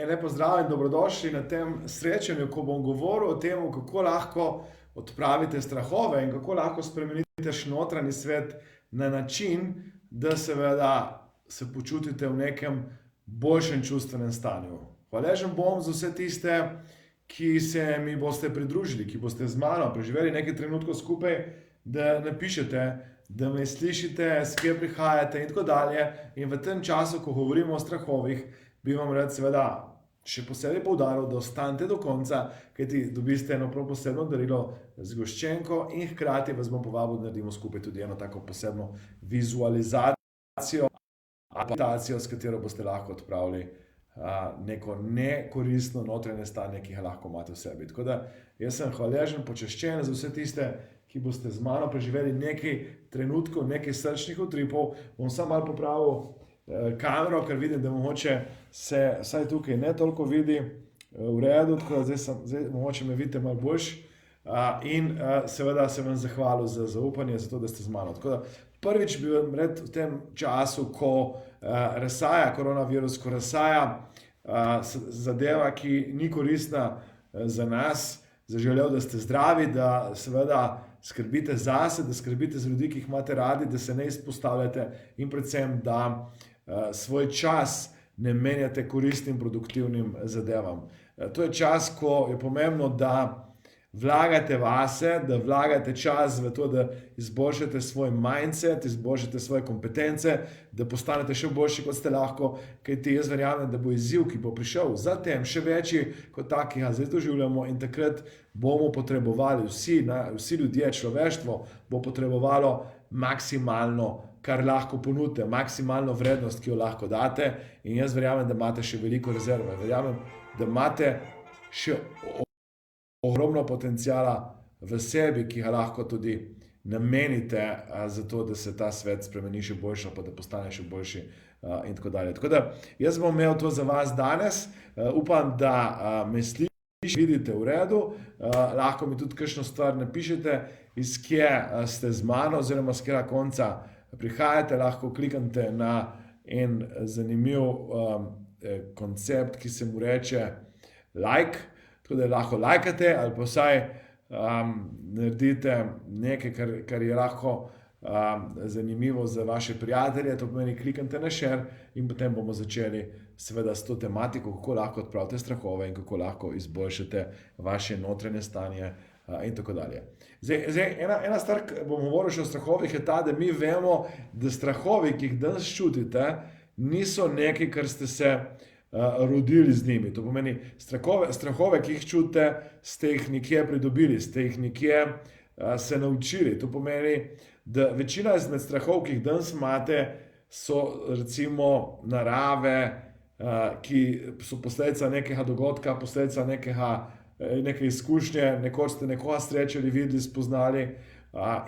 Lepo zdrav in dobrodošli na tem srečanju, ko bom govoril o tem, kako lahko odpravite strahove in kako lahko spremenite vaš notranji svet na način, da seveda se počutite v nekem boljšem čustvenem stanju. Hvaležen bom za vse tiste, ki se mi boste pridružili, ki boste z mano preživeli nekaj trenutkov skupaj, da napišete, da me slišite, s kje prihajate in tako dalje. In v tem času, ko govorimo o strahovih, bi vam rad seveda še posebej poudaril, da ostanete do konca, kajti dobiste eno prav posebno darilo z goščenko in hkrati vas bom povabil, da naredimo skupaj tudi eno tako posebno vizualizacijo, meditacijo, s katero boste lahko odpravili neko nekoristno notranje stanje, ki ga lahko imate v sebi. Tako da jaz sem hvaležen, počaščen za vse tiste, ki boste z mano preživeli nekaj trenutkov, nekaj srčnih utripov. Bom samo malo popravil kamero, ker vidim, da mogoče se vsaj tukaj ne toliko vidi v redu, tako da zdaj mogoče me vidite malo boljš. In seveda se vam zahvalil za zaupanje, za to, da ste z mano. Tako da prvič bi vam rad v tem času, ko razsaja koronavirus, ko razsaja zadeva, ki ni koristna za nas, zaželel, da ste zdravi, da seveda skrbite zase, da skrbite za ljudi, ki jih imate radi, da se ne izpostavljate in predvsem, da svoj čas ne menjate koristnim, produktivnim zadevam. To je čas, ko je pomembno, da vlagate vase, da vlagate čas v to, da izboljšate svoj mindset, izboljšate svoje kompetence, da postanete še boljši, kot ste lahko, kajti jaz verjamem, da bo izziv, ki bo prišel zatem, še večji kot ta, ki ga zdaj doživljamo, in takrat bomo potrebovali vsi ljudje, človeštvo bo potrebovalo maksimalno, kar lahko ponudite, maksimalno vrednost, ki jo lahko date, in jaz verjamem, da imate še veliko rezerve, verjamem, da imate še ogromno potencijala v sebi, ki ga lahko tudi namenite za to, da se ta svet spremeni še boljše, pa da postane še boljši in tako dalje. Tako da jaz bom imel to za vas danes, upam, da me slišite, vidite v redu, lahko mi tudi kakšno stvar napišete, iz kje ste z mano oziroma z kjera konca prihajate, lahko kliknete na en zanimiv koncept, ki se mu reče like, tako da lahko lajkate ali pa vsaj naredite nekaj, kar je lahko zanimivo za vaše prijatelje, to pomeni kliknite na share in potem bomo začeli seveda s to tematiko, kako lahko odpravite strahove in kako lahko izboljšate vaše notranje stanje in tako dalje. Zdaj, ena stvar, ki bom govoril še o strahovih, je ta, da mi vemo, da strahovi, ki jih danes čutite, niso nekaj, kar ste se rodili z njimi. To pomeni, strahove, ki jih čutite, ste jih nekje pridobili, ste jih nekje se naučili. To pomeni, da večina izmed strahov, ki jih danes imate, so recimo narave, ki so posledica nekega dogodka, posledica neke izkušnje, nekoč ste nekoga srečali, videli, spoznali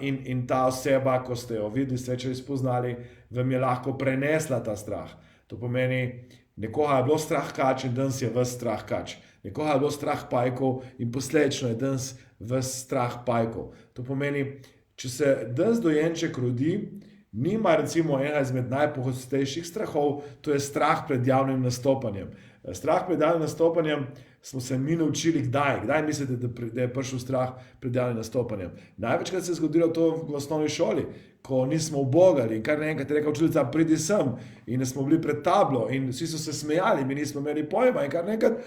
in ta oseba, ko ste jo videli, srečali, spoznali, vam je lahko prenesla ta strah. To pomeni, nekoga je bilo strah kač in danes je ves strah kač. Nekoga je bilo strah pajkov in posledično je danes ves strah pajkov. To pomeni, če se danes dojenček rodi, nima recimo enega izmed najpogostejših strahov, to je strah pred javnim nastopanjem. Strah pred javnim nastopanjem smo se mi naučili kdaj? Kdaj mislite, da je prišel strah pred javnim nastopanjem? Največkrat se je zgodilo to v osnovni šoli, ko nismo ubogali in kar naenkrat je rekla učiteljica, pridi sem, in smo bili pred tablo in vsi so se smejali, mi nismo imeli pojma in kar naenkrat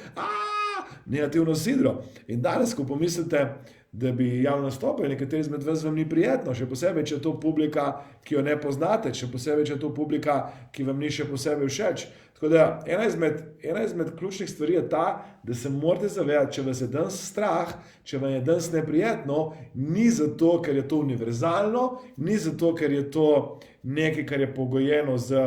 negativno sidro. In danes, ko pomislite, da bi javno nastopili, nekateri izmed vas vam ni prijetno, še posebej, če je to publika, ki jo ne poznate, še posebej, če je to publika, ki vam ni še posebej všeč. Tako da ena izmed ključnih stvari je ta, da se morate zavedati, če vas je danes strah, če vam je danes neprijetno, ni zato, ker je to univerzalno, ni zato, ker je to nekaj, kar je pogojeno z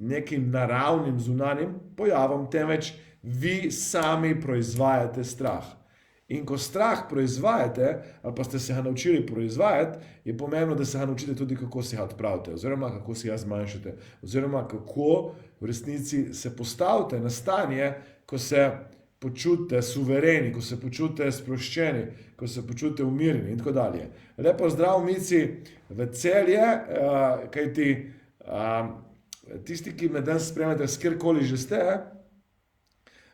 nekim naravnim zunanjim pojavom, temveč vi sami proizvajate strah. In ko strah proizvajate, ali pa ste se ga naučili proizvajati, je pomembno, da se ga naučite tudi, kako se ga odpravite, oziroma kako se ga zmanjšate, oziroma kako v resnici se postavite na stanje, ko se počutite suvereni, ko se počutite sproščeni, ko se počutite umirjeni in tako dalje. Lepo zdrav, Mici, v Celje, kajti tisti, ki me danes spremljate, s kjerkoli že ste,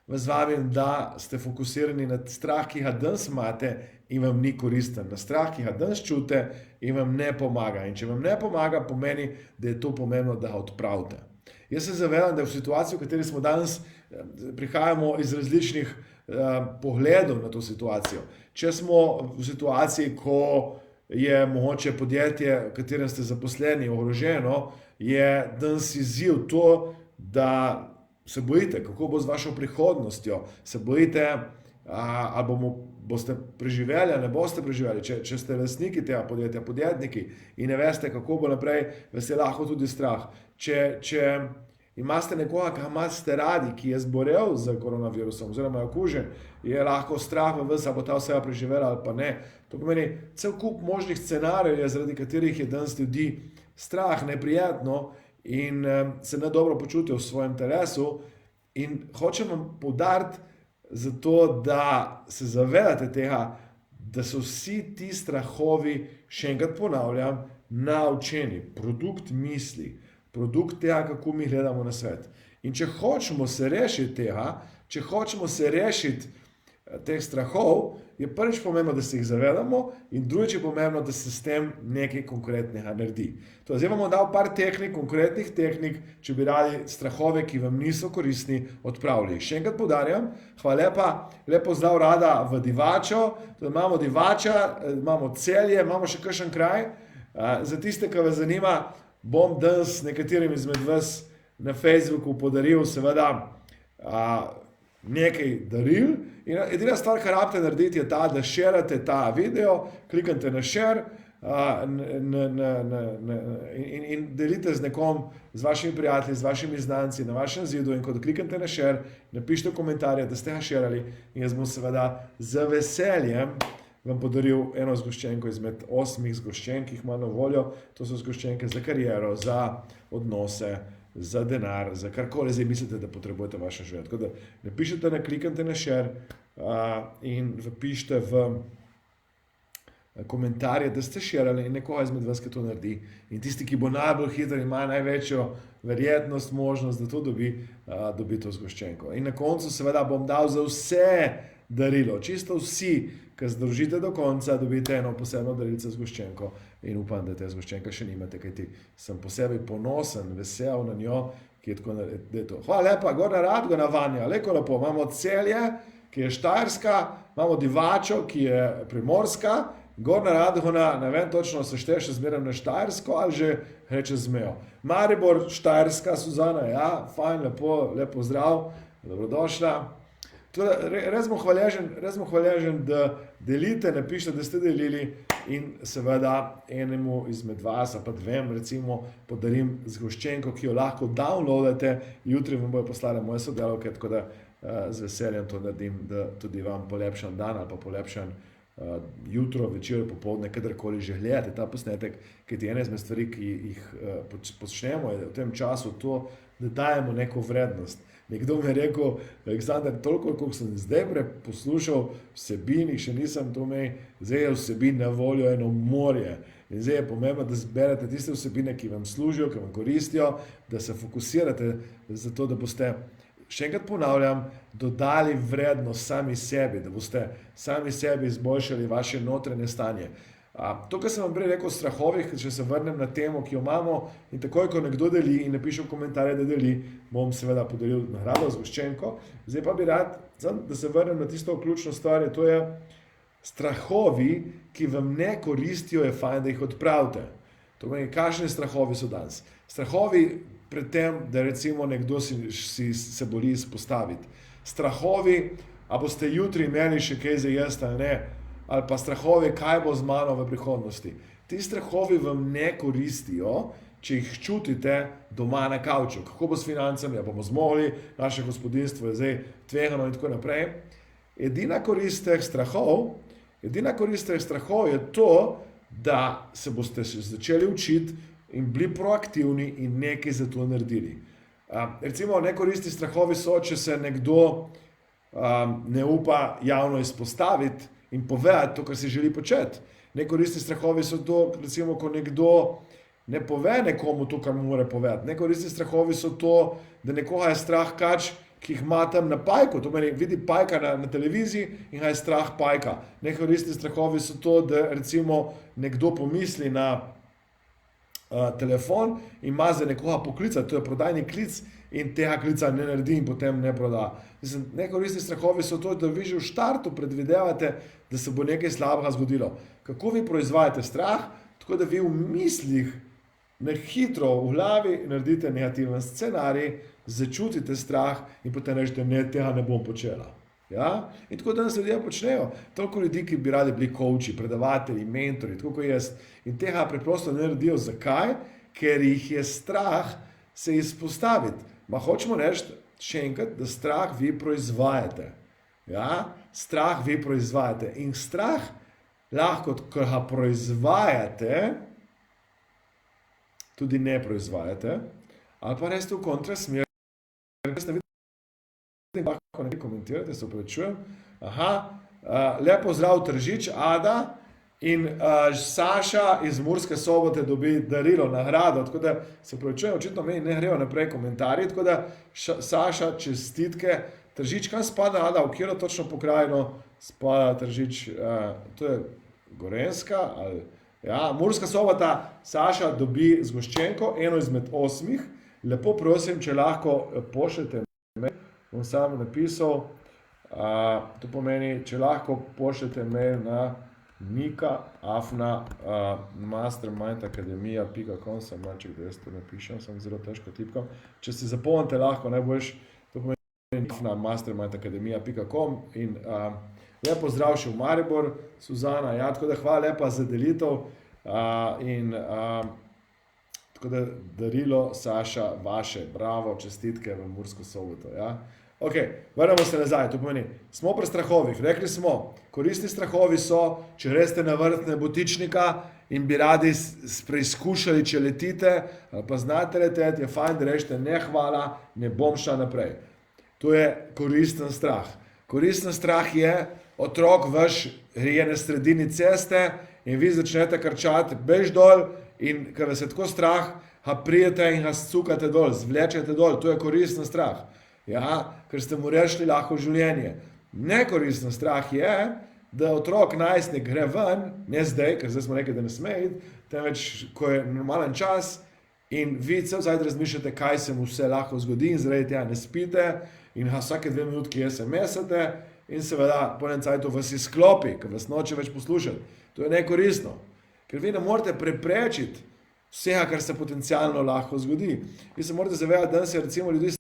vas vabim, da ste fokusirani na strah, ki ga danes imate in vam ni koristen. Na strah, ki ga danes čutite in vam ne pomaga. In če vam ne pomaga, pomeni, da je to pomembno, da ga odpravite. Jaz se zavedam, da v situaciji, v kateri smo danes, prihajamo iz različnih pogledov na to situacijo. Če smo v situaciji, ko je mogoče podjetje, v katerem ste zaposleni, ogroženo, je danes izziv to, da se bojite, kako bo z vašo prihodnostjo, se bojite, ali boste preživeli, ali ne boste preživeli. Če ste lastniki tega podjetja, podjetniki in ne veste, kako bo naprej, vas je lahko tudi strah. Če imate nekoga, ki ga imate radi, ki je zbolel z koronavirusom oziroma je okužen, je lahko strah v vas, ali bo ta oseba preživela ali pa ne. To pomeni cel kup možnih scenarijev, zaradi katerih je danes ljudi strah, neprijetno in se ne dobro počutijo v svojem telesu. In hočem vam poudariti, zato da se zavedate tega, da so vsi ti strahovi, še enkrat ponavljam, naučeni, produkt misli, produkt tega, kako mi gledamo na svet. In če hočemo se rešiti tega, če hočemo se rešiti teh strahov, je prvič pomembno, da se jih zavedamo in drugič je pomembno, da se s tem nekaj konkretnega naredi. Zdaj vam bom dal par tehnik, konkretnih tehnik, če bi radi strahove, ki vam niso koristni, odpravili. Še enkrat poudarjam, hvala lepa, lepo zdrav Rada v Divačo, imamo Divača, imamo Celje, imamo še kakšen kraj. Za tiste, ki vas zanima, bom danes nekaterim izmed vas na Facebooku podaril seveda nekaj daril. In edina stvar, kar rabite narediti, je ta, da šerate ta video, kliknite na share in delite z nekom, z vašimi prijatelji, z vašimi znanci na vašem zidu in ko kliknete na share, napišite v komentarje, da ste ga šerali in jaz bom seveda z veseljem vam podaril eno zgoščenko izmed 8 zgoščenk, ki jih ima na voljo. To so zgoščenke za kariero, za odnose, za denar, za karkoli zdaj mislite, da potrebujete vaše življenje. Tako da napišite, kliknite na share in napišite v komentarje, da ste šerali in nekoga izmed vas, ki to naredi. In tisti, ki bo najbolj hiter, ima največjo verjetnost, možnost, da to dobi to zgoščenko. In na koncu seveda bom dal za vse darilo, čisto vsi, ki združite do konca, dobite eno posebno darilce zgoščenko in upam, da te zgoščenke še nimate, kajti sem posebej ponosen, vesel na njo, ki je tako naredila. Hvala lepa, Gornja Radgona, Vanja, lepo, imamo Celje, ki je Štajerska, imamo Divačo, ki je Primorska, Gornja Radgona, ne vem točno, se šteje še zmeraj na Štajersko ali že reče zmejo. Maribor, Štajerska, Suzana, ja, fajn, lepo zdrav, dobrodošla. Res bom hvaležen, da delite, napišite, da ste delili in seveda enemu izmed vas, pa dvem recimo, podarim zgoščenko, ki jo lahko downloadate, jutri vam bojo poslale moje sodelavke, tako da z veseljem to naredim, da tudi vam polepšam dan ali pa polepšam jutro, večer, popoldne, kadarkoli že gledate ta posnetek, kajti ena izmed stvari, ki jih počnemo v tem času, to, da dajemo neko vrednost. Nekdo mi je rekel, Aleksandar, toliko, koliko sem zdaj poslušal vsebini, še nisem to imel, zdaj je vsebin na voljo eno morje. In zdaj je pomembno, da zberete tiste vsebine, ki vam služijo, ki vam koristijo, da se fokusirate za to, da boste, še enkrat ponavljam, dodali vrednost sami sebi, da boste sami sebi izboljšali vaše notranje stanje. To, kar sem vam prej rekel o strahovih, če se vrnem na temo, ki jo imamo, in takoj, ko nekdo deli in napiše v komentarje, da deli, bom seveda podelil nagrado zgoščenko. Zdaj pa bi rad, da se vrnem na tisto ključno stvar, to je strahovi, ki vam ne koristijo, je fajn, da jih odpravite. To pomeni, kakšni strahovi so danes. Strahovi pred tem, da recimo nekdo se boli izpostaviti. Strahovi, a boste jutri imeli še kaj za jesti ali ne, ali pa strahovi, kaj bo z mano v prihodnosti. Ti strahovi vam ne koristijo, če jih čutite doma na kavču. Kako bo s financami, a bomo zmogli, naše gospodinjstvo je zdaj tvegano in tako naprej. Edina korist teh strahov je to, da se boste začeli učiti in bili proaktivni in nekaj za to naredili. Recimo, nekoristi strahovi so, če se nekdo ne upa javno izpostaviti in povedati to, kar si želi početi. Nekoristi strahovi so to, recimo, ko nekdo ne pove nekomu to, kar mu mora povedati. Nekoristi strahovi so to, da nekoga je strah ki jih ima tam na pajku, to meni vidi pajka na televiziji in ga je strah pajka. Nekoristni strahovi so to, da recimo nekdo pomisli na telefon in ima za nekoga poklicati, to je prodajni klic in tega klica ne naredi in potem ne proda. Mislim, nekoristni strahovi so to, da vi že v štartu predvidevate, da se bo nekaj slabega zgodilo. Kako vi proizvajate strah? Tako da vi v mislih na hitro v glavi naredite negativen scenarij, začutite strah in potem rečete, ne, tega ne bom počela. Ja? In tako danes ljudje počnejo. Toliko ljudi, ki bi radi bili coachi, predavatelji, mentori, tako kot jaz. In tega preprosto ne naredijo. Zakaj? Ker jih je strah se izpostaviti. Ma hočemo reči še enkrat, da strah vi proizvajate. Ja? Strah vi proizvajate. In strah lahko, ko ga proizvajate, tudi ne proizvajate, ali pa res v kontrasmer. Lahko nekaj komentirate, se upravičujem. Lepo zdrav Tržič, Ada in Saša iz Murske Sobote dobi darilo, nagrado, tako da se upravičujem, očitno meni ne grejo naprej komentarji, tako da Saša, čestitke. Tržič, kam spada Ada, v kjero točno pokrajino spada Tržič, to je Gorenjska, ali, ja, Murska Sobota, Saša dobi zgoščenko, eno izmed 8, lepo prosim, če lahko pošljete mail, bom sam napisal, to pomeni, če lahko pošljete mail na nika@mastermindacademia.com, sem manjček, da jaz to napišem, sem zelo težko tipkam, če si zapomnite lahko najboljš, to pomeni nika@mastermindacademia.com in lepo zdrav še v Maribor, Suzana, ja, tako da hvala lepa za delitev in tako da darilo, Saša, vaše, bravo, čestitke v Mursko Soboto, ja. Ok, vrnemo se nazaj, to pomeni, smo pri strahovih, rekli smo, koristni strahovi so, če reste na vrt nebotičnika in bi radi preizkušali, če letite, ali pa znate leteti, je fajn, da rečete, ne hvala, ne bom šla naprej. To je koristen strah. Koristen strah je, otrok vaš je na sredini ceste in vi začnete krčati, bež dol in ker vas je tako strah, ga prijete in ga scukate dol, zvlečete dol, to je koristen strah. Ja, ker ste mu rešili lahko življenje. Nekoristen strah je, da otrok, najstnik gre ven, ne zdaj, ker zdaj smo rekli, da ne sme iti, temveč, ko je normalen čas in vi cel cajt razmišljate, kaj se mu vse lahko zgodi in zaradi tega ne spite in ga vsake 2 minutki SMS-ate in seveda po enem cajtu vas izklopi, ker vas noče več poslušati. To je nekoristno, ker vi ne morete preprečiti vsega, kar se potencialno lahko zgodi. Vi se morate zavedati, da se recimo ljudi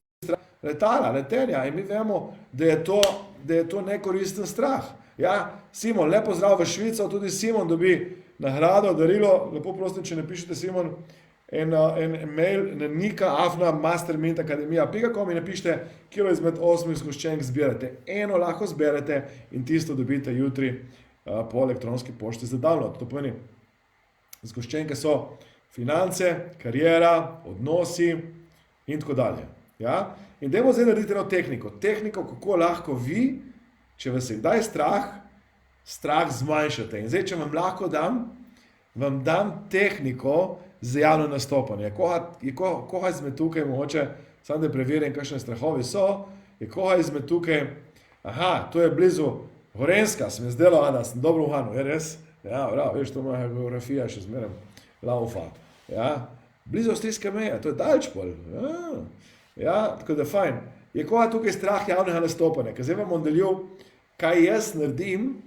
letala, letenja in mi vemo, da je to nekoristen strah. Ja, Simon, lepo zdrav v Švico, tudi Simon dobi nagrado, darilo, lepo prosim, če napišete Simon en mail na nika@mastermindacademia.com in napišite, kilo izmed 8 zgoščenk zbirate. Eno lahko zberete in tisto dobite jutri po elektronski pošti za download. To pomeni, zgoščenke so finance, karijera, odnosi in tako dalje. Ja? In dajmo zdaj narediti eno tehniko. Tehniko, kako lahko vi, če vas je kdaj strah zmanjšate. In zdaj, če vam lahko vam dam tehniko za javno nastopanje. Koga izmed tukaj, mogoče, samo da preverim, kakšne strahovi so, je koga izmed tukaj, to je blizu Gorenjska, se mi zdelo, Ana, sem dobro uhano, je res? Ja, prav, veš, to moja geografija še zmeraj laufa. Ja? Blizu avstrijske meje, to je daleč pol. Ja, tako da fajn. Je koga tukaj strah javnega nastopanja? Ker zdaj vam bom delil, kaj jaz naredim,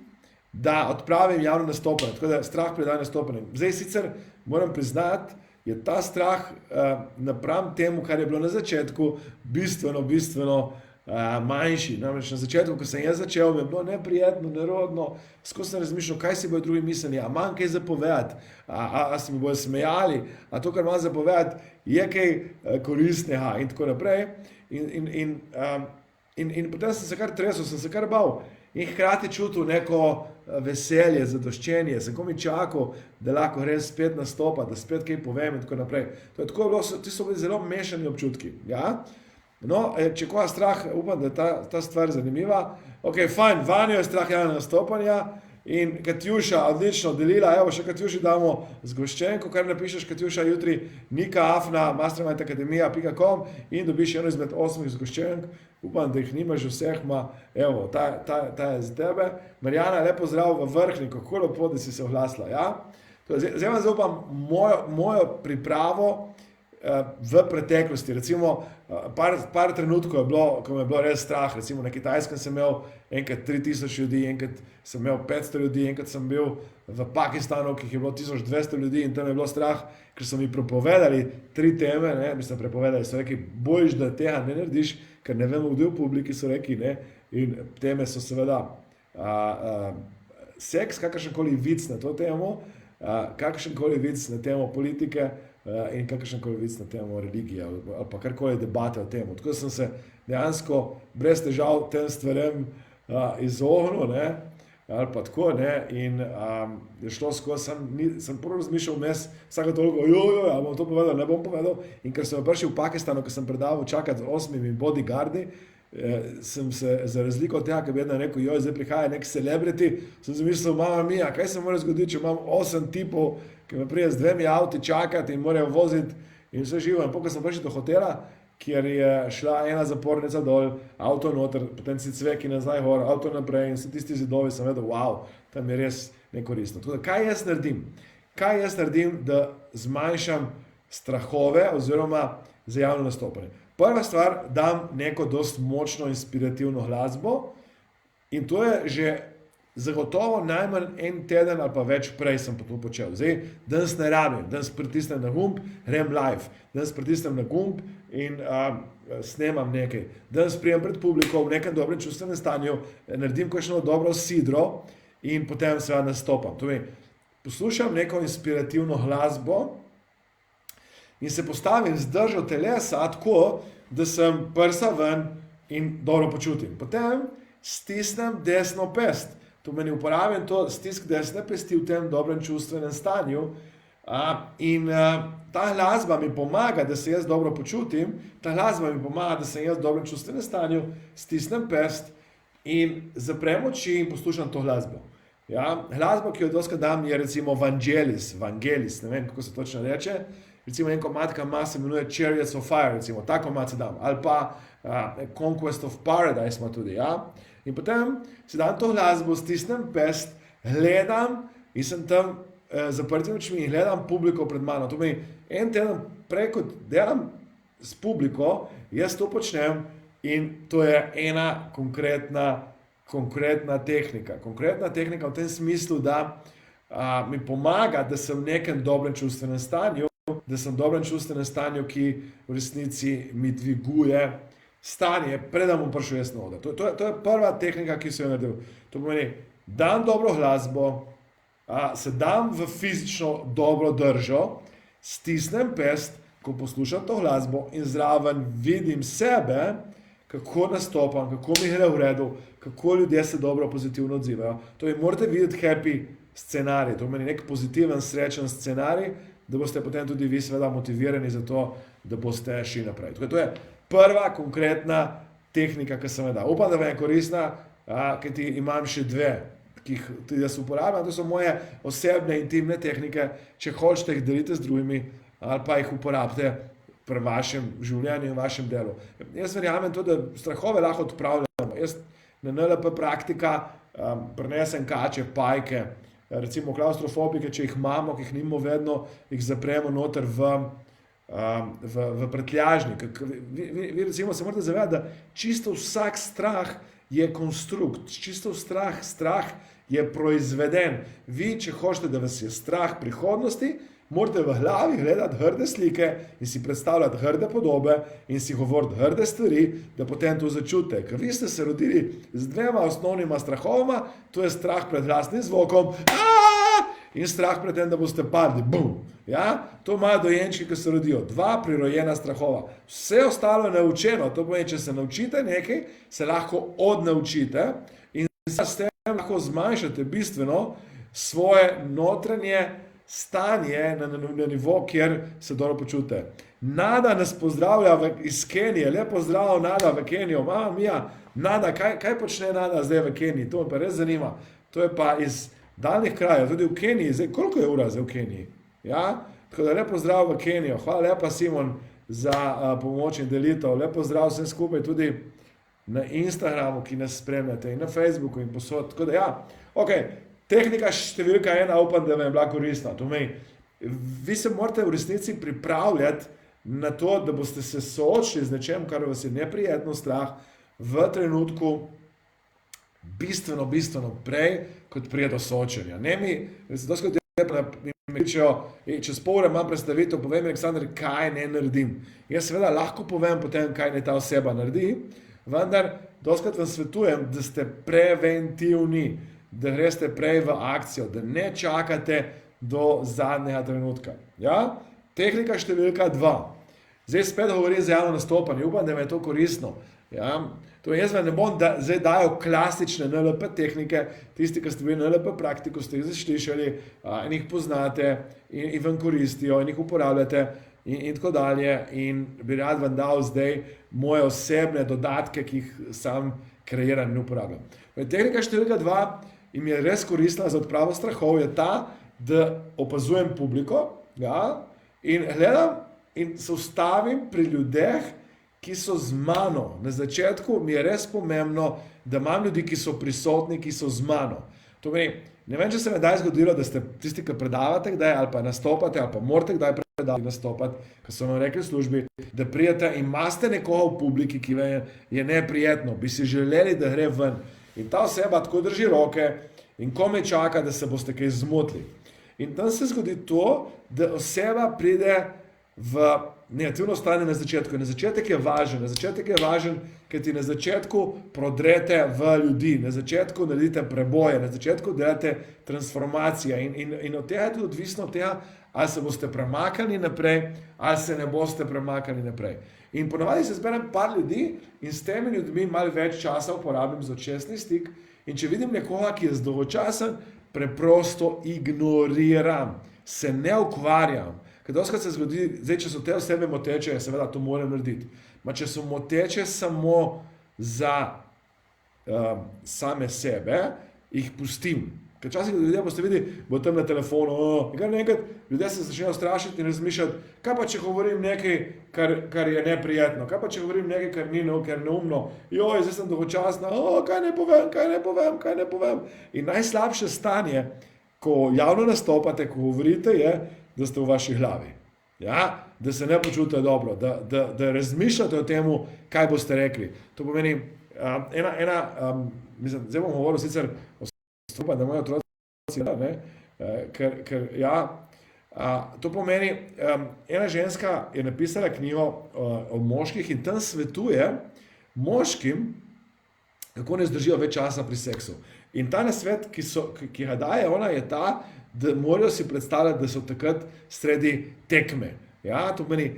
da odpravim javno nastopanje. Tako da strah pred javnim nastopanjem. Zdaj sicer moram priznati, je ta strah napram temu, kar je bilo na začetku, bistveno manjši. Namreč na začetku, ko sem jaz začel, mi je bilo neprijetno, nerodno, skozi sem razmišljal, kaj si bojo drugi mislili, a imam kaj zapovedati, a se mi bojo smejali, a to, kar imam zapovedati, je kaj koristnega in tako naprej. In potem sem se kar tresel, sem se kar bal in hkrati čutil neko veselje, zadoščenje, sem komi čakal, da lahko res spet nastopa, da spet kaj povem in tako naprej. To je tako bilo, ti so bili zelo mešani občutki. Ja? No, če koga strah, upam, da je ta stvar zanimiva. Ok, fajn, vanjo je strah javnega nastopanja In Katjuša, odlično, delila, evo še Katjuši damo zgoščenko, kar napišeš Katjuša jutri, Nika Afna, mastermindakademija.com in dobiš eno izmed 8 zgoščenk. Upam, da jih nimaš vseh, evo, ta je za tebe. Marjana, lepo zdrav v Vrhniku, kako lepo, da si se oglasila, ja? Zdaj vam zaupam mojo pripravo v preteklosti, recimo par trenutkov je bilo, ko me je bilo res strah, recimo na Kitajskem sem imel enkrat 3000 ljudi, enkrat sem imel 500 ljudi, enkrat sem bil v Pakistanu, ki je bilo 1200 ljudi in tam je bilo strah, ker so mi prepovedali 3 teme, ne, prepovedali, so rekli, bojiš, da tega ne narediš, ker ne vemo, kdo v publiki so rekli, ne, in teme so seveda seks, kakršenkoli vic na to temo, kakršenkoli vic na temo politike, in kakršenkoli vic na temo religije ali pa karkoli debate o tem. Tako sem se dejansko brez težav tem stvarem izognil, ne, ali pa tako, ne, in je šlo skozi, sem prvo razmišljal vmes, vsako toliko, ali bom to povedal, ne bom povedal, in ker sem prišel v Pakistanu, ko sem predaval čakati z 8 bodyguardi, sem se za razliko od tega, ki bi ena rekel, zdaj prihaja nek celebrity, sem zamislil, mama mia, kaj se mora zgoditi, če imam 8 tipov, ki me prije z 2 avti čakati in morajo voziti in vse živo. In potem sem prišel do hotela, kjer je šla ena zapornica dol, avto noter, potem si cveki nazaj gor, avto naprej in vse tisti zidovi, sem vedel, wow, tam je res nekoristno. Tako da, kaj jaz naredim? Kaj jaz naredim, da zmanjšam strahove oziroma za javno nastopanje? Prva stvar, dam neko dost močno inspirativno glasbo in to je že zagotovo najmanj en teden ali pa več prej sem to počel. Zdaj, danes ne rabim, danes pritisnem na gumb, grem live, danes pritisnem na gumb in snemam nekaj. Danes prijem pred publiko v nekem dobrem čustvenem stanju, naredim kakšno dobro sidro in potem seveda nastopam. Torej, poslušam neko inspirativno glasbo in se postavim z držo telesa tako, da sem prsa ven in dobro počutim. Potem stisnem desno pest. To meni uporabljam to stisk desne pesti v tem dobrem čustvenem stanju in ta glasba mi pomaga, da se jaz dobro počutim, ta glasba mi pomaga, da sem jaz v dobrem čustvenem stanju, stisnem pest in zaprem oči in poslušam to glasbo. Ja? Glasba, ki jo doskrat dam, je recimo Vangelis, ne vem, kako se točno reče, recimo en komad, ki se imenuje Chariots of Fire, recimo, ta komad se dam, ali pa Conquest of Paradise ima tudi, ja. In potem si dam to glasbo, stisnem pest, gledam in sem tam zaprtimi očmi in gledam publiko pred mano. To meni en teden prej, kot delam s publiko, jaz to počnem in to je ena konkretna tehnika. Konkretna tehnika v tem smislu, da mi pomaga, da sem v nekem dobrem čustvenem stanju, ki v resnici mi dviguje stanje, preden bom prišel jaz na oder. To je prva tehnika, ki sem jo naredil. To pomeni, dam dobro glasbo, se dam v fizično dobro držo, stisnem pest, ko poslušam to glasbo in zraven vidim sebe, kako nastopam, kako mi gre v redu, kako ljudje se dobro, pozitivno odzivajo. To je, morate videti happy scenarij, to pomeni nek pozitiven, srečen scenarij, da boste potem tudi vi seveda motivirani za to, da boste šli naprej. To je prva konkretna tehnika, ki sem jo dal. Upam, da vam je koristna, ker imam še 2, ki jih tudi jaz uporabljam. To so moje osebne, intimne tehnike, če hočete jih delite z drugimi ali pa jih uporabite pri vašem življenju in vašem delu. Jaz verjamem to, da strahove lahko odpravljamo. Jaz na NLP praktika prinesem kače, pajke, recimo klaustrofobike, če jih imamo, ki jih nimamo vedno, jih zapremo noter v prtljažnik. Vi recimo se morate zavedati, da čisto vsak strah je konstrukt, čisto strah je proizveden. Vi, če hočete, da vas je strah prihodnosti, morate v glavi gledati grde slike in si predstavljati grde podobe in si govoriti grde stvari, da potem to začutite. Ker vi ste se rodili z 2 osnovnima strahovima, to je strah pred glasnim zvokom in strah pred tem, da boste padli. Bum! Ja? To imajo dojenčki, ki se rodijo. 2 prirojena strahova. Vse ostalo je naučeno. To pomeni, če se naučite nekaj, se lahko odnaučite in s tem lahko zmanjšate bistveno svoje notranje stanje na nivo, kjer se dobro počutite. Nada nas pozdravlja iz Kenije. Lep pozdrav, Nada, v Kenijo. Mama mia, Nada, kaj počne Nada zdaj v Keniji? To me pa res zanima. to je pa iz daljnih krajev, tudi v Keniji, zdaj koliko je ura zdaj v Keniji? Ja? Tako da lepo zdrav v Kenijo, hvala lepa Simon za pomoč in delitev, lepo zdrav vsem skupaj tudi na Instagramu, ki nas spremljate in na Facebooku in posod, tako da ja, ok, tehnika številka 1, upam, da vam je bila koristna, to pomeni, vi se morate v resnici pripravljati na to, da boste se soočili z nečem, kar vas je neprijetno strah v trenutku bistveno prej, kot prije do soočenja. Ne mi, doskrat mi rečejo, čez pol ure imam predstavitev, povem Aleksandar, kaj ne naredim. Jaz seveda lahko povem potem, kaj ne ta oseba naredi, vendar doskrat vam svetujem, da ste preventivni, da greste prej v akcijo, da ne čakate do zadnjega trenutka. Ja? Tehnika številka 2. Zdaj spet govorim za javno nastopanje, upam, da me je to koristno. Ja? To jaz vam ne bom zdaj dajal klasične NLP tehnike, tisti, ki ste bili NLP praktiko, ste jih zaslišali in jih poznate in vam koristijo in jih uporabljate in tako dalje. In bi rad vam dal zdaj moje osebne dodatke, ki jih sam kreiram in uporabljam. Tehnika številka 2 in mi je res koristna za odpravo strahov, je ta, da opazujem publiko, ja, in gledam in se ustavim pri ljudeh, ki so z mano. Na začetku mi je res pomembno, da imam ljudi, ki so prisotni, ki so z mano. To meni, ne vem, če se mi kdaj zgodilo, da ste tisti, ki predavate kdaj, ali pa nastopate, ali pa morate kdaj predavati nastopati, ker so vam rekli v službi, da prijete in imate nekoga v publiki, ki vam je neprijetno, bi si želeli, da gre ven. In ta oseba tako drži roke in komaj čaka, da se boste kaj zmotili. In tam se zgodi to, da oseba pride v negativno stanje na začetku. Na začetek je važen, ker ti na začetku prodrete v ljudi, na začetku naredite preboje, na začetku delate transformacije in od tega je tudi odvisno od tega, ali se boste premaknili naprej, ali se ne boste premaknili naprej. In ponavadi se zberem par ljudi in s temi ljudmi malo več časa uporabim za očesni stik in če vidim nekoga, ki je zdolgočasen, preprosto ignoriram, se ne ukvarjam. Ker doskrat se zgodi, zdaj, če so te osebe moteče, seveda to moram narediti. Ma če so moteče samo za same sebe, jih pustim. Ker včasih ljudje boste videli, bo tam na telefonu, in kar naenkrat ljudje se začnejo strašiti in razmišljati, kaj pa če govorim nekaj, kar je neprijetno, kaj pa če govorim nekaj, kar ni neumno, joj, zdaj sem dolgočasna, kaj ne povem. In najslabše stanje, ko javno nastopate, ko govorite, je, da ste v vaši glavi. Ja? Da se ne počutite dobro, da razmišljate o tem, kaj boste rekli. To pomeni, zdaj bom govoril sicer o stopah, da moji otroci, ker ja, to pomeni, ena ženska je napisala knjigo o moških in tam svetuje moškim, kako ne zdržijo več časa pri seksu. In ta nasvet, ki ga daje ona, je ta, da morajo si predstavljati, da so takrat sredi tekme. Ja, to pomeni,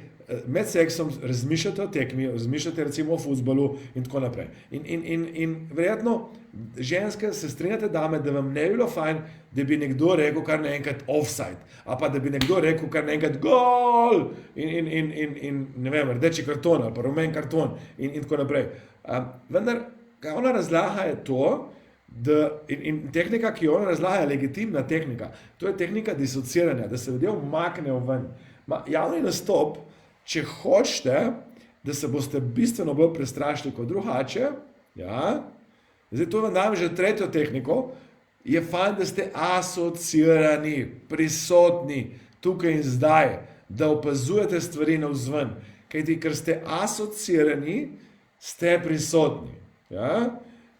med seksom razmišljate o tekmi, razmišljate recimo o fuzbalu in tako naprej. In verjetno ženske se strinjate dame, da vam ne bi bilo fajn, da bi nekdo rekel kar naenkrat offside, a pa da bi nekdo rekel kar naenkrat gol in ne vem, rdeči karton ali pa rumen karton in tako naprej. Vendar, kaj ona razlaga je to, in tehnika, ki jo ona razlaga, je legitimna tehnika. To je tehnika disociranja, da se ljudje umaknejo ven. Javni nastop, če hočete, da se boste bistveno bolj prestrašili kot drugače, ja, zdaj to vam dam že tretjo tehniko, je fajn, da ste asociirani, prisotni, tukaj in zdaj, da opazujete stvari navzven, kajti ker ste asociirani, ste prisotni. Ja?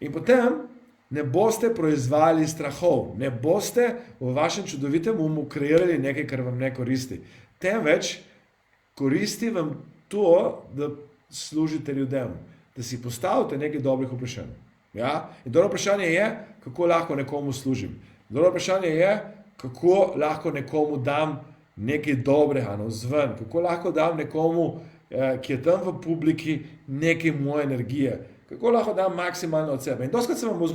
In potem ne boste proizvajali strahov, ne boste v vašem čudovitem umu kreirali nekaj, kar vam ne koristi. Temveč koristi vam to, da služite ljudem, da si postavite nekaj dobrih vprašanj. Ja? In dobro vprašanje je, kako lahko nekomu služim. Dobro vprašanje je, kako lahko nekomu dam nekaj dobrega navzven, kako lahko dam nekomu, ki je tam v publiki, nekaj moje energije, kako lahko dam maksimalno od sebe. In doskrat se vam bo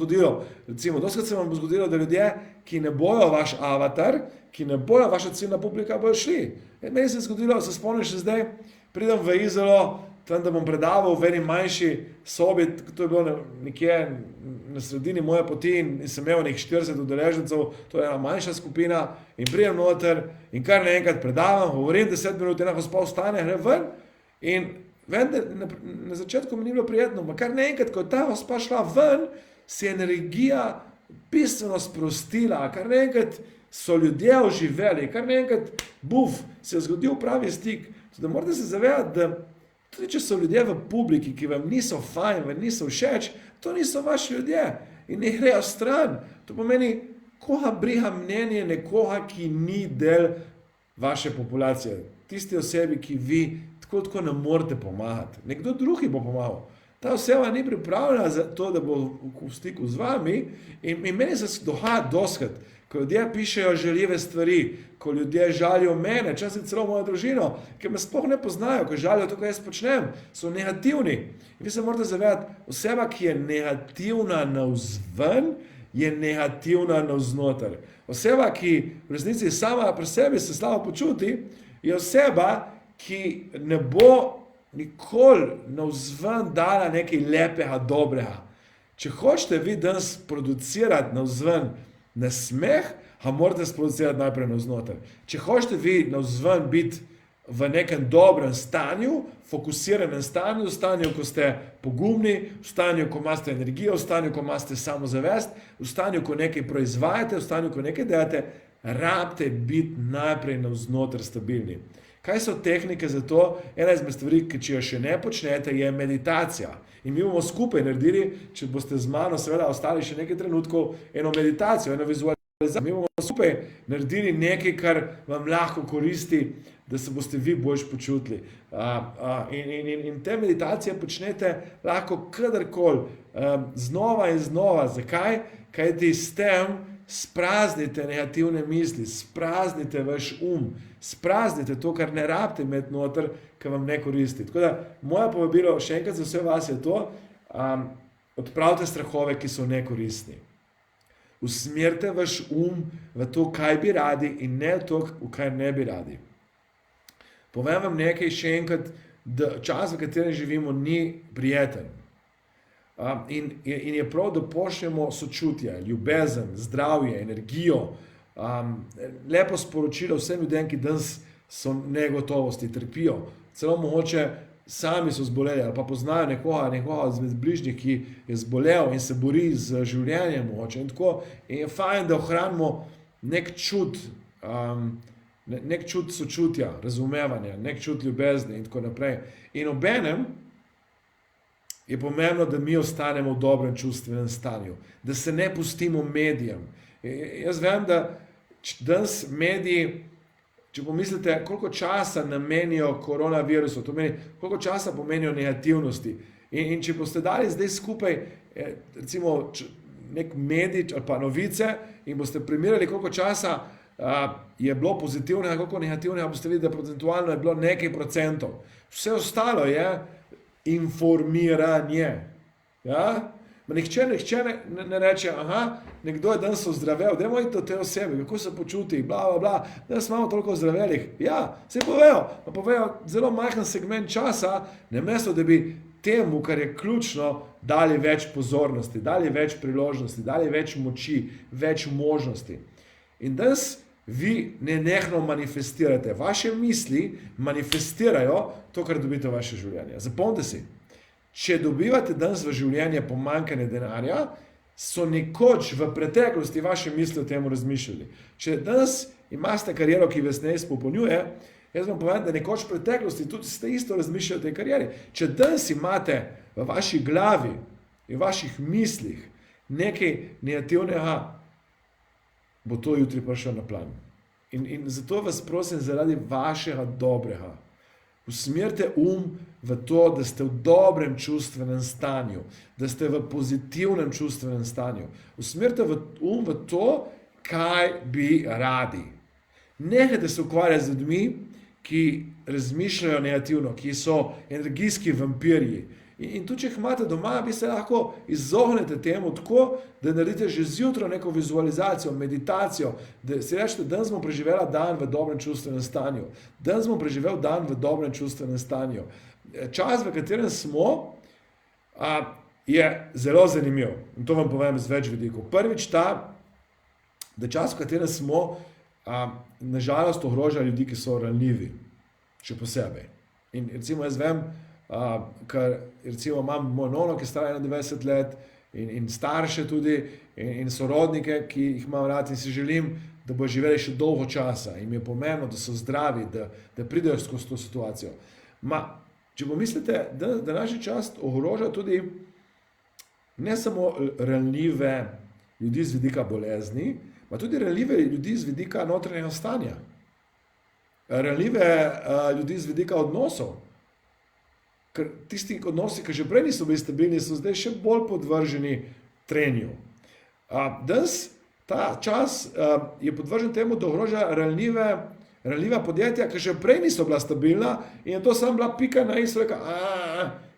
zgodilo, da ljudje, ki ne bojo vaš avatar, ki ne bojo vaša ciljna publika, bojo šli. Meni se je zgodilo, se spomnim še zdaj, pridem v Izolo tam, da bom predaval v eni manjši sobi, to je bilo nekje na sredini moje poti in sem imel nekih 40 udeležencev, to je ena manjša skupina in prijem noter in kar naenkrat predavam, govorim 10 minut, ena gospa vstane, gre ven in vem, da na začetku mi ni bilo prijetno, ma kar naenkrat, ko je ta gospa šla ven, se je energija bistveno sprostila, kar naenkrat so ljudje oživeli, kar naenkrat, se je zgodil pravi stik. Da morate se zavedati, da tudi če so ljudje v publiki, ki vam niso fajn, vam niso všeč, to niso vaši ljudje in ne grejo stran. To pomeni, koga briga mnenje nekoga, ki ni del vaše populacije. Tisti osebi, ki vi tako ne morete pomagati. Nekdo drugi bo pomagal. Ta oseba ni pripravljena za to, da bo v stiku z vami in meni se dogaja doskrat, ko ljudje pišejo žaljive stvari, ko ljudje žalijo mene, včasih celo mojo družino, ki me sploh ne poznajo, ko žalijo to, kar jaz počnem, so negativni. In vi se morate zavedati, oseba, ki je negativna navzven, je negativna navznoter. Oseba, ki v resnici sama pri sebi se slabo počuti, je oseba, ki ne bo nikoli navzven dala nekaj lepega, dobrega. Če hočete vi danes producirati navzven nasmeh, morate sproducirati najprej navznoter. Če hočete vi navzven biti v nekem dobrem stanju, fokusiranem stanju, v stanju, ko ste pogumni, v stanju, ko imate energijo, v stanju, ko imate samozavest, v stanju, ko nekaj proizvajate, v stanju, ko nekaj delate, rabite biti najprej navznoter stabilni. Kaj so tehnike za to? Ena izmed stvari, ki če jo še ne počnete, je meditacija. In mi bomo skupaj naredili, če boste z mano seveda ostali še nekaj trenutkov, eno meditacijo, eno vizualizacijo. Mi bomo skupaj naredili nekaj, kar vam lahko koristi, da se boste vi boljš počutili. In te meditacije počnete lahko kadarkoli, znova in znova. Zakaj? Kajti s tem spraznite negativne misli, spraznite vaš spraznite to, kar ne rabite imeti noter, kar vam ne koristi. Tako da, moje povabilo še enkrat za vse vas je to, odpravite strahove, ki so nekoristni. Usmerite vaš v to, kaj bi radi in ne v to, v kaj ne bi radi. Povem vam nekaj še enkrat, da čas, v katerem živimo, ni prijeten. In je prav, da pošljemo sočutje, ljubezen, zdravje, energijo, lepo sporočilo vsem ljudem, ki danes so negotovosti, trpijo. Celo mogoče sami so zboleli ali pa poznajo nekoga izmed bližnjih, ki je zbolel in se bori z življenjem mogoče. In je fajn, da ohranimo nek čut sočutja, razumevanja, nek čut ljubezni in tako naprej. In obenem je pomembno, da mi ostanemo v dobrem čustvenem stanju, da se ne pustimo medijem. Jaz vem, da danes mediji, če pomislite, koliko časa namenijo koronavirusu, to meni, koliko časa pomenijo negativnosti. In če boste dali zdaj skupaj, recimo, nek medij ali pa novice in boste primerjali, koliko časa je bilo pozitivnega, koliko negativnega, boste videli, da procentualno je bilo nekaj procentov. Vse ostalo je informiranje. Ja? Nihče ne reče, nekdo je danes ozdravel, dajmo iti do te osebe, kako se počuti, bla, bla, bla, danes imamo toliko ozdravelih. Ja, se povejo zelo majhen segment časa, namesto da bi temu, kar je ključno, dali več pozornosti, dali več priložnosti, dali več moči, več možnosti. In danes vi nenehno manifestirate. Vaše misli manifestirajo to, kar dobite v vaše življenje. Zapomnite si. Če dobivate danes v življenje pomanjkanje denarja, so nekoč v preteklosti vaše misli o tem razmišljali. Če danes imate kariero, ki vas ne izpopolnjuje, jaz vam povem, da nekoč v preteklosti tudi ste isto razmišljali o tej karieri. Če danes imate v vaši glavi in v vaših mislih nekaj negativnega, bo to jutri prišlo na plan. In zato vas prosim zaradi vašega dobrega. Usmerite v to, da ste v dobrem čustvenem stanju, da ste v pozitivnem čustvenem stanju. Usmerite v to, kaj bi radi. Nehajte se ukvarjati z ljudmi, ki razmišljajo negativno, ki so energijski vampirji. In tudi, če jih imate doma, vi se lahko izognete temu tako, da naredite že zjutraj neko vizualizacijo, meditacijo, da si rečete, danes smo preživela dan v dobrem čustvenem stanju. Danes smo preživel dan v dobrem čustvenem stanju. čas, v katerem smo, je zelo zanimiv. In to vam povem z več vidikov. Prvič da čas, v katerem smo, nažalost ogroža ljudi, ki so ranljivi, še posebej. In recimo jaz vem, ker recimo imam moj nono, ki je star 91 let, in starše tudi, in sorodnike, ki jih imam rad in si želim, da bo živeli še dolgo časa. In mi je pomembno, da so zdravi, da pridejo skozi to situacijo. Če pomislite, da današnji čas ogroža tudi ne samo ranljive ljudi z vidika bolezni, ma tudi ranljive ljudi z vidika notranjega stanja. Ranljive ljudi z vidika odnosov. Ker tisti odnosi, ki že prej niso bili stabilni, so zdaj še bolj podvrženi trenju. Danes ta čas je podvržen temu, da ogroža ranljiva podjetja, ki že prej niso bila stabilna in je to samo bila pika na i, so reka,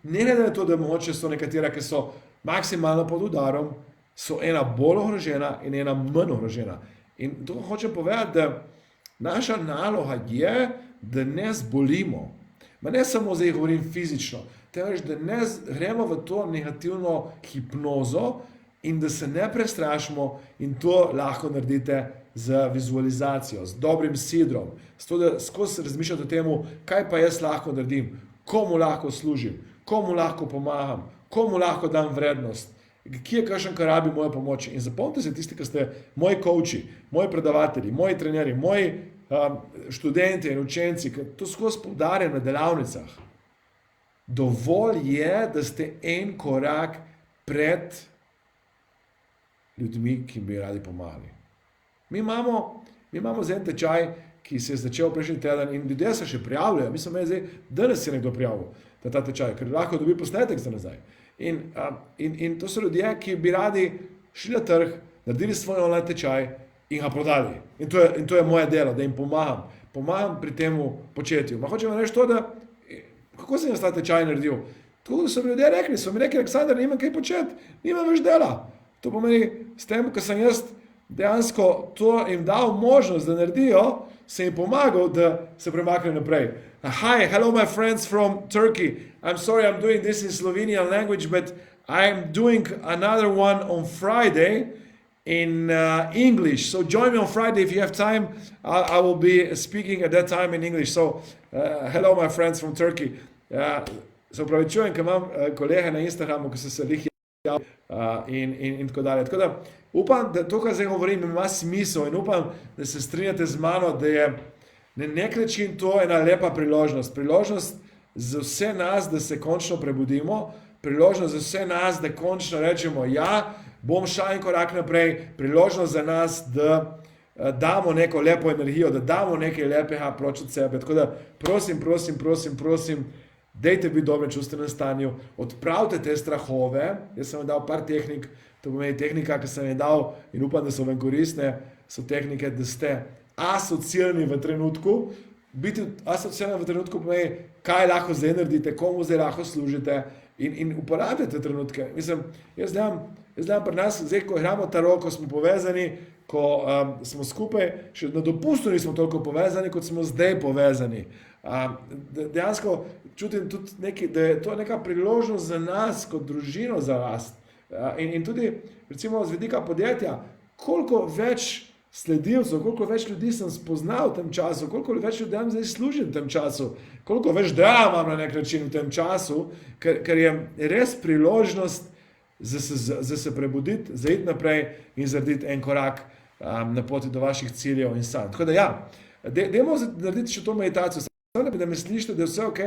ne da je to, da mogoče so nekatera, ki so maksimalno pod udarom, so ena bolj ogrožena in ena manj ogrožena. In to hočem povedati, da naša naloga je, da ne zbolimo. Ma ne samo zdaj govorim fizično, temveč, da ne gremo v to negativno hipnozo in da se ne prestrašimo in to lahko naredite z vizualizacijo, z dobrim sidrom, s to, da skozi razmišljate o temu, kaj pa jaz lahko naredim, komu lahko služim, komu lahko pomagam, komu lahko dam vrednost, kje je kakšen, ki rabi mojo pomoč. In zapomnite se tisti, ki ste moji coachi, moji predavatelji, moji trenerji, moji študenti in učenci, ki to skozi poudarjam na delavnicah. Dovolj je, da ste en korak pred ljudmi, ki bi radi pomagali. Mi imamo zdaj en tečaj, ki se je začel prejšnji teden in ljudje se še prijavljajo. Mislim, zdaj, danes se je nekdo prijavil na ta tečaj, ker lahko dobi posnetek za nazaj. In to so ljudje, ki bi radi šli na trg, naredili svoj online tečaj in ga prodali. In to je moje delo, da jim pomagam. Pomagam pri temu početju. Ma hočem reči to, da kako sem jaz ta tečaj naredil? Tako da so mi ljudje rekli, Aleksandar, nimam kaj početi, nimam več dela. To pomeni, s tem, ko sem jaz dejansko to jim dal možnost, da naredijo, sem jim pomagal, da se premaknejo naprej. Hi, hello my friends from Turkey. I'm sorry I'm doing this in Slovenian language, but I'm doing another one on Friday in English. So join me on Friday if you have time. I will be speaking at that time in English. So hello my friends from Turkey. Se upravičujem, ker imam kolege na Instagramu, ki so se lih in tako dalje. Tako da upam, da to, kar zdaj govorim, ima smisel in upam, da se strinjate z mano, da je na nek način to ena lepa priložnost. Priložnost za vse nas, da se končno prebudimo, priložnost za vse nas, da končno rečemo, ja, bom šel en korak naprej, priložnost za nas, da damo neko lepo energijo, da damo nekaj lepega proč od sebe. Tako da prosim, dejte biti v dobrem čustvenem stanju, odpravite te strahove. Jaz sem vam dal par tehnik, to pomeni tehnika, ki sem vam dal in upam, da so vam koristne, so tehnike, da ste asocialni v trenutku. Biti asocialni v trenutku pomeni, kaj lahko zdaj naredite, komu zdaj lahko služite in uporabljate trenutke. Mislim, jaz delam pri nas, zdaj, ko igramo taro, ko smo povezani, ko smo skupaj, še na dopustu nismo toliko povezani, kot smo zdaj povezani. Dejansko čutim tudi da je to neka priložnost za nas, kot družino za rast. In tudi, recimo, z vidika podjetja, koliko več sledilcev, koliko več ljudi sem spoznal v tem času, koliko več ljudem zdaj služim v tem času, koliko več dela imam na nek način v tem času, ker je res priložnost za se prebuditi, za iti naprej in narediti en korak na poti do vaših ciljev in sanj. Tako da ja, dajmo narediti še to meditacijo. Da me slišite, da je vse ok,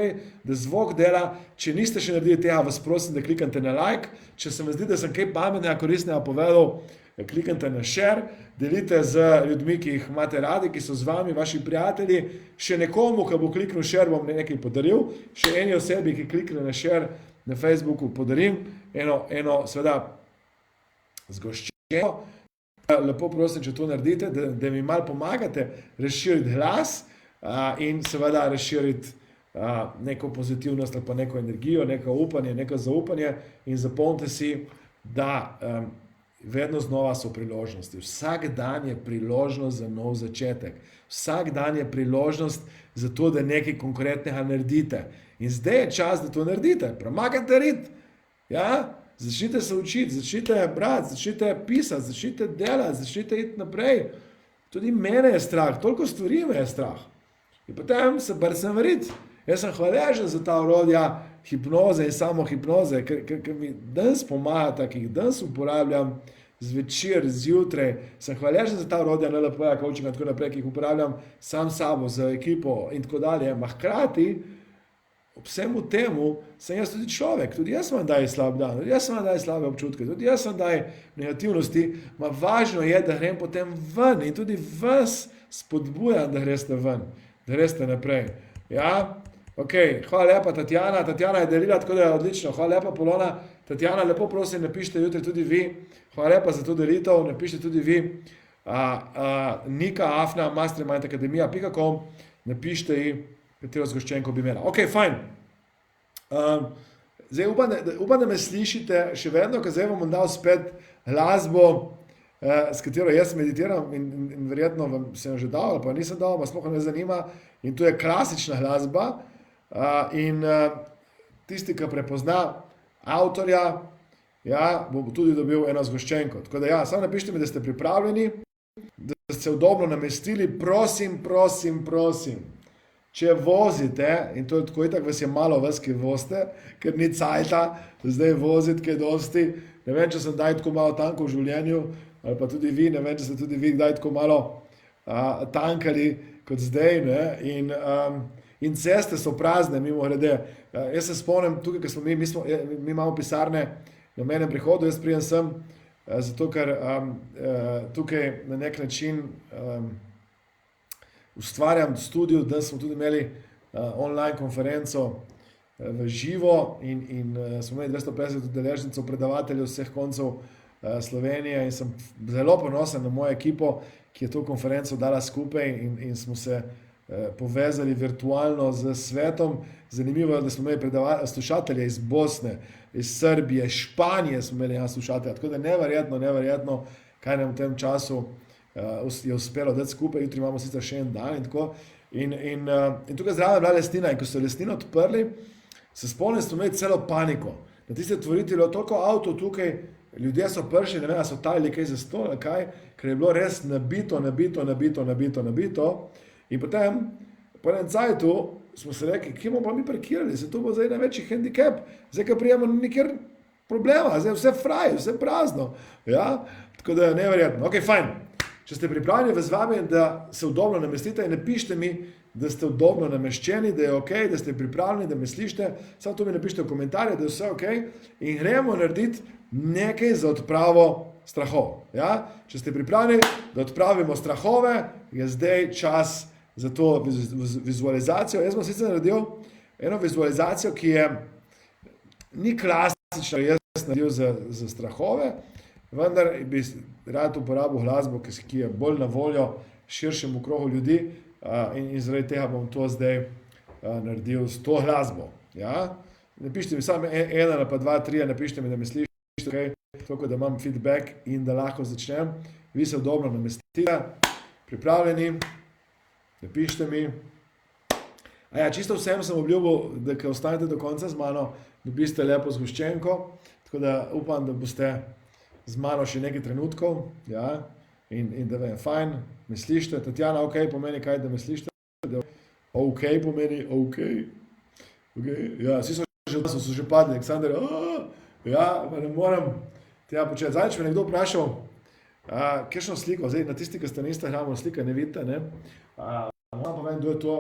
da zvok dela. Če niste še naredili tega, vas prosim, da kliknete na like. Če se vam zdi, da sem kaj pametnega, koristnega povedal, kliknite na share, delite z ljudmi, ki jih imate radi, ki so z vami, vaši prijatelji. Še nekomu, ki bo kliknil share, bom nekaj podaril. Še eni osebi, ki klikne na share na Facebooku, podarim eno seveda zgoščenje. Lepo prosim, če to naredite, da mi malo pomagate razširiti glas in seveda razširiti neko pozitivnost ali pa neko energijo, neko upanje, neko zaupanje in zapomnite si, da vedno znova so priložnosti. Vsak dan je priložnost za nov začetek. Vsak dan je priložnost za to, da nekaj konkretnega naredite. In zdaj je čas, da to naredite. Premakajte rit. Ja? Začnite se učiti, začnite brati, začnite pisati, začnite delati, začnite iti naprej. Tudi mene je strah, toliko stvari me je strah. In potem se brcem v rit. Jaz sem hvaležen za ta orodja hipnoze in samo hipnoze, ker mi danes pomagata, ki jih danes uporabljam zvečer, zjutraj. Sem hvaležen za ta orodja NLP-ja, coachinga in tako naprej, ki jih uporabljam sam sabo, z ekipo in tako dalje. Ma hkrati, ob vsemu temu, sem jaz tudi človek, tudi jaz vam daj slab dan, tudi jaz vam daj slabe občutke, tudi jaz vam daj negativnosti, ma važno je, da grem potem ven in tudi vas spodbujam, da greste ven, da greste naprej. Ja? Ok, hvala lepa Tatjana, Tatjana je delila, tako da je odlično, hvala lepa Polona, Tatjana, lepo prosim, napišite jutri tudi vi, hvala lepa za to delitev, napišite tudi vi, Nika Afna, mastermindacademia.com, napišite ji, katero zgoščenko bi imela. Ok, fajn. Zdaj upam, da me slišite še vedno, ker zdaj vam bom dal spet glasbo, s katero jaz meditiram in verjetno vam sem že dal, ali pa nisem dal, pa sploh ne zanima. In to je klasična glasba in tisti, ki prepozna avtorja, ja, bo tudi dobil eno zgoščenko. Tako da ja, samo napišite mi, da ste pripravljeni, da ste se udobno namestili, prosim, prosim, prosim. Če vozite, in to je tako itak, vas je malo vas, ki vozite, ker ni cajta, zdaj voziti kaj dosti. Ne vem, če sem daj tako malo tanko v življenju, ali pa tudi vi, ne vem, če ste tudi vi daj tako malo tankali kot zdaj. Ne? In ceste so prazne, mimo grede. Jaz se spomnim, tukaj, ker smo mi imamo pisarne na menem prihodu, jaz prijem sem, zato ker tukaj na nek način ustvarjam studio, da smo tudi imeli online konferenco v živo in smo imeli 250 udeležencev, predavateljev vseh koncev Slovenije in sem zelo ponosen na mojo ekipo, ki je to konferenco dala skupaj in smo se povezali virtualno z svetom. Zanimivo je, da smo imeli slušatelje iz Bosne, iz Srbije, Španije smo imeli slušatelja, tako da neverjetno, kaj nam v tem času je uspelo dati skupaj. Jutri imamo sicer še en dan in tako. In tukaj zraven je bila lesnina in ko so lesnino odprli, se spomnim, smo imeli celo paniko. Na tiste otvoriti je bilo toliko avtov tukaj, ljudje so prišli, ne vem, so tajili kaj za stol, kaj, ker je bilo res nabito. In potem, po enem cajtu, smo se rekli, kje bomo pa mi parkirali, se to bo zdaj največji handicap, zdaj, ko prijemo nikjer problema, zdaj vse fraj, vse prazno. Ja? Tako da je neverjetno. Ok, fajn. Če ste pripravljeni, vas vabim, da se udobno namestite in napišite mi, da ste udobno nameščeni, da je ok, da ste pripravljeni, da me slišite. Samo to mi napišite v komentarje, da je vse ok in gremo narediti nekaj za odpravo strahov. Ja? Če ste pripravljeni, da odpravimo strahove, je zdaj čas za to vizualizacijo. Jaz bom sicer naredil eno vizualizacijo, ki je ni klasična, jaz naredil za strahove, vendar bi rad uporabil glasbo, ki je bolj na voljo širšemu krogu ljudi in zaradi tega bom to zdaj naredil s to glasbo. Ja? Napišite mi samo ena ali pa dva, trije, napišite mi, da me slišite, okay? Toliko, da imam feedback in da lahko začnem. Vi se udobno namestite, pripravljeni, napišite mi. Čisto vsem sem obljubil, da ko ostanete do konca z mano, dobiste lepo zgoščenko, tako da upam, da boste z mano še nekaj trenutkov, ja, in da vem, fajn, me slišite. Tatjana, ok, pomeni kaj, da me slišite? Ok pomeni ok. Ja, vsi so že padli, Aleksandar, ja, pa ne morem tega početi. Zadnjič me nekdo vprašal, kakšno sliko, zdaj na tisti, ki ste na Instagramu, slika ne vidite, ne? Moram povedati, kdo je to,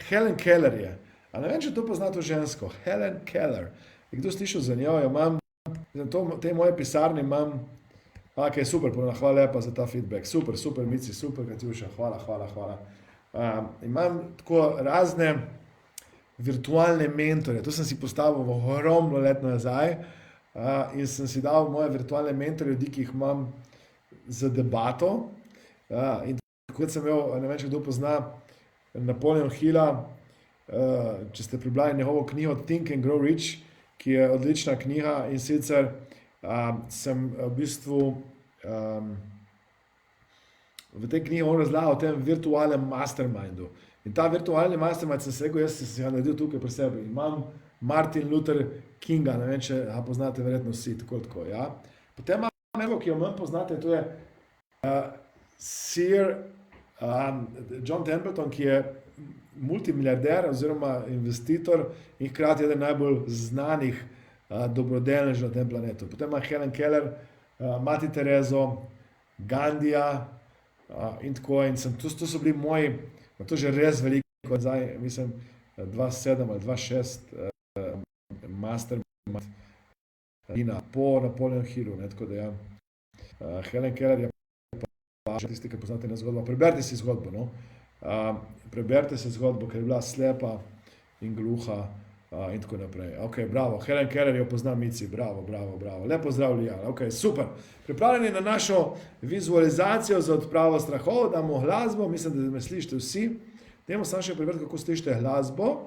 Helen Keller je. A ne vem, če to pozna to žensko, Helen Keller. Je kdo slišal za njo, jo imam, v tej moje pisarni imam, ok, super, hvala lepa za ta feedback, super, Mici, super, Katjuša, hvala. Imam tako razne virtualne mentore, to sem si postavil ogromno let nazaj in sem si dal moje virtualne mentore, ljudi, ki jih imam za debato. In tako sem imel, ne vem, če kdo pozna Napoleon Hilla, če ste prebrali njegovo knjigo Think and Grow Rich, ki je odlična knjiga in sicer sem v bistvu v tej knjigi on razlaga o tem virtualnem mastermindu, In ta virtualni mastermind sem se rekel, jaz sem si ga naredil tukaj pri sebi. Imam Martin Luther Kinga, ne vem, če ga poznate verjetno vsi, tako, ja. Potem imam eno, ki jo manj poznate, to je Sir John Templeton, ki je multimiliarder oziroma investitor in hkrati eden najbolj znanih dobrodelnežev na tem planetu. Potem ima Helen Keller, Mati Terezo, Gandija in tako. In to so bili moji, to že res veliko, zdaj mislim 2.7 ali 2.6 mastermind po Napoleon Hillu, tako da ja. Helen Keller je pa tisti, ki poznate na zgodbo. Preberite si zgodbo, no. Preberite si zgodbo, ker je bila slepa in gluha in tako naprej. Ok, bravo. Helen Keller jo pozna Mici. Bravo. Lepo zdrav, Lijana. Ok, super. Pripravljeni na našo vizualizacijo za odpravo strahov, damo glasbo. Mislim, da me slišite vsi. Dajmo samo še preveriti, kako slišite glasbo.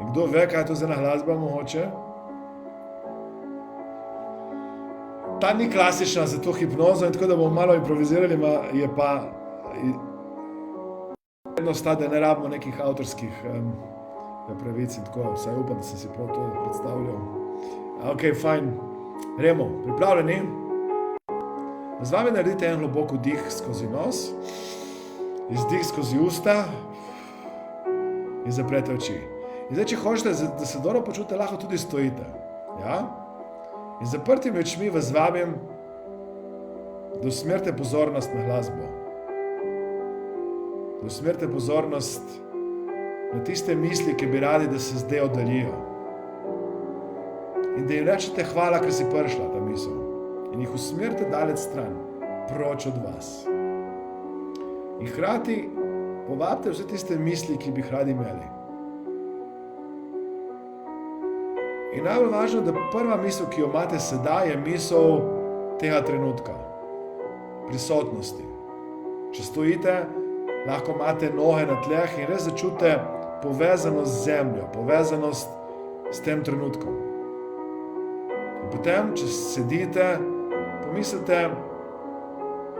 In kdo ve, kaj je to za ena glasba mogoče? Ta ni klasična za to hipnozo in tako, da bomo malo improvizirali, je pa prednost ta, da ne rabimo nekih avtorskih pravic in tako, vsaj upam, da sem si prav to predstavljal. Ok, fajn. Gremo, pripravljeni? Z vami naredite en globok vdih skozi nos, izdih skozi usta in zaprete oči. In zdaj, če hočete, da se dobro počutite, lahko tudi stojite. Ja? In zaprtimi očmi vas vabim, da usmerite pozornost na glasbo. Da usmerite pozornost na tiste misli, ki bi radi, da se zdaj oddaljijo. In da jim rečete hvala, ker si prišla ta misel. In jih usmerite daleč stran, proč od vas. In hkrati povabite vse tiste misli, ki bi jih radi imeli. In najbolj važno, da prva misel, ki jo imate sedaj, je misel tega trenutka, prisotnosti. Če stojite, lahko imate noge na tleh in res začutite povezanost z zemljo, povezanost s tem trenutkom. In potem, če sedite, pomislite,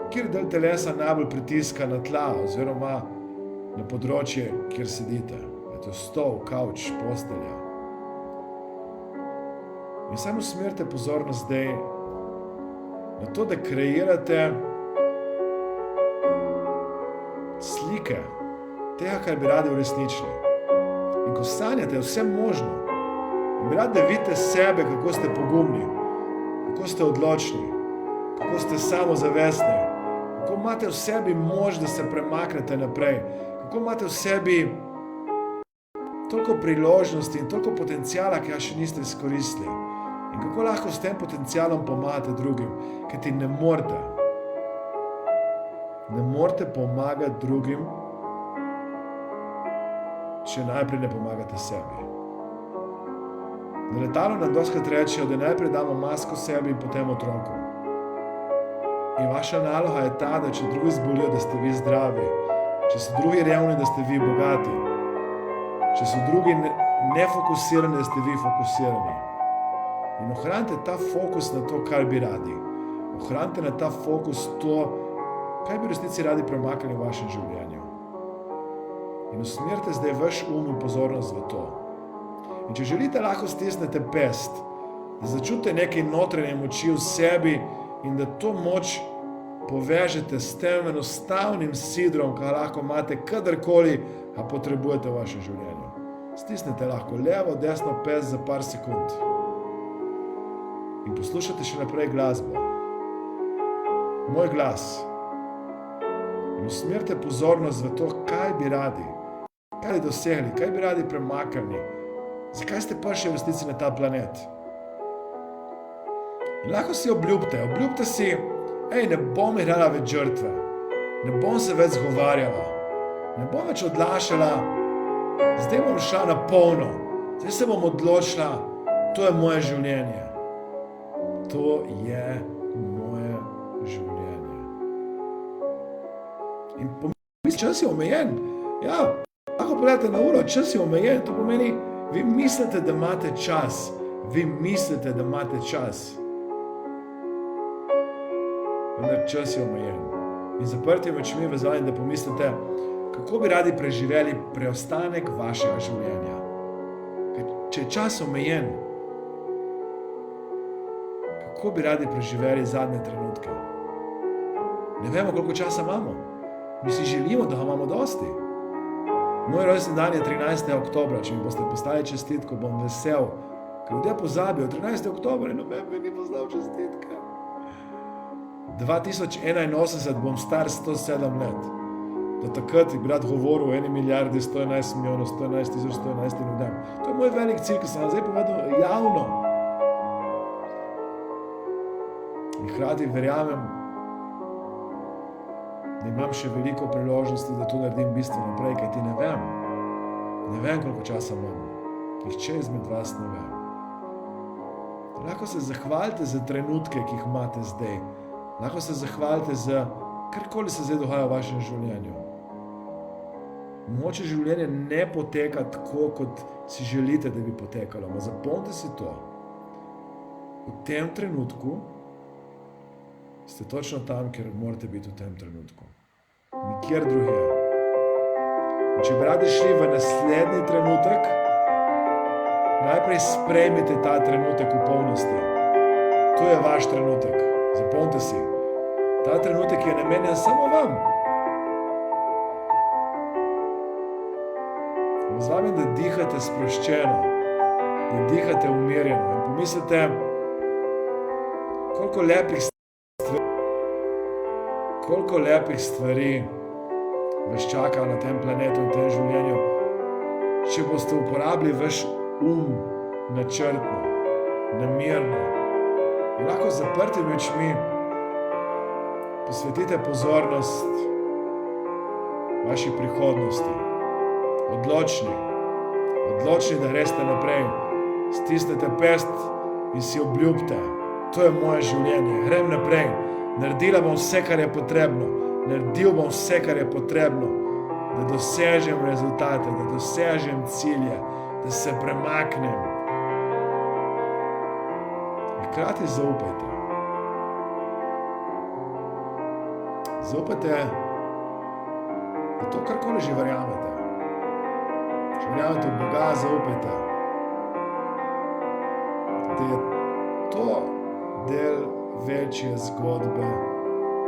kjer del telesa najbolj pritiska na tla oziroma na področje, kjer sedite. Je to stol, kavč, postelja. In samo usmerite pozornost zdaj na to, da kreirate slike tega, kar bi radi uresničili. In ko sanjate vse možno, in bi radi, da vidite sebe, kako ste pogumni, kako ste odločni, kako ste samozavestni, kako imate v sebi moč, da se premaknete naprej, kako imate v sebi toliko priložnosti in toliko potencijala, ki ga še niste izkoristili. In kako lahko s tem potencialom pomagate drugim, ker ti ne morete pomagati drugim, če najprej ne pomagate sebi. Na letalu nam dostikrat rečejo, da najprej damo masko sebi in potem otroku. In vaša naloga je ta, da če drugi zbolijo, da ste vi zdravi, če so drugi revni, da ste vi bogati, če so drugi nefokusirani, da ste vi fokusirani. In ohranite ta fokus na to, kar bi radi. Ohranite na ta fokus to, kaj bi v resnici radi premaknili v vašem življenju. In usmerite zdaj vaš in pozornost v to. In če želite, lahko stisnete pest, da začutite nekaj notranje moči v sebi in da to moč povežete s tem enostavnim sidrom, kar lahko imate kadarkoli, a potrebujete v vašem življenju. Stisnete lahko levo, desno pest za par sekund. In poslušate še naprej glasbo. Moj glas. In usmerite pozornost v to, kaj bi radi dosegli, kaj bi radi premaknili, zakaj ste prišli v resnici na ta planet. In lahko si obljubite si, ne bom igrala več žrtve, ne bom se več zgovarjala, ne bom več odlašala, zdaj bom šla na polno, zdaj se bom odločila, to je moje življenje. To je moje življenje. In pomisli, čas je omejen. Ja, lahko pogledate na uro, čas je omejen. To pomeni, vi mislite, da imate čas. Vendar čas je omejen. in zaprtimi očmi vas vabim, da pomislite, kako bi radi preživeli preostanek vašega življenja. Če je čas omejen, kako bi radi preživeli zadnje trenutke? Ne vemo, koliko časa imamo. Mi si želimo, da ga imamo dosti. Moj rojstni dan je 13. oktobra, če mi boste poslali čestitko, bom vesel. Ker ljudje pozabijo, 13. oktober in noben mi ni poslal čestitke. 2081 bom star 107 let. Do takrat bi rad govoril o 1 milijardi 111 milijonov 111 tisoč 111 ljudem. To je moj velik cilj, ki sem vam zdaj povedal javno. In hkrati verjamem, da imam še veliko priložnosti, da to naredim bistveno naprej, kajti ne vem, koliko časa imam. Nihče izmed vas ne ve. Lahko se zahvalite za trenutke, ki jih imate zdaj. Lahko se zahvalite za karkoli se zdaj dogaja v vašem življenju. Mogoče življenje ne poteka tako, kot si želite, da bi potekalo. Ma zapomnite si to. V tem trenutku ste točno tam, kjer morate biti v tem trenutku. Nikjer drugje. In če bi radi šli v naslednji trenutek, najprej sprejmite ta trenutek v polnosti. To je vaš trenutek. Zapomnite si. Ta trenutek je namenjen samo vam. Z vami, da dihate sproščeno, da dihate umirjeno in pomislite, koliko lepih stvari vas čaka na tem planetu in tem življenju, če boste uporabili vaš načrtno, namerno in lahko z zaprtimi očmi posvetite pozornost vaši prihodnosti. Odločni, da greste naprej, stisnete pest in si obljubite, to je moje življenje, grem naprej, naredila bom vse, kar je potrebno, naredil bom vse, kar je potrebno, da dosežem rezultate, da dosežem cilje, da se premaknem. Hkrati zaupajte. Zaupajte, da to karkoli že verjamete. Če verjamete v Boga, zaupajte, da je to del večje zgodbe,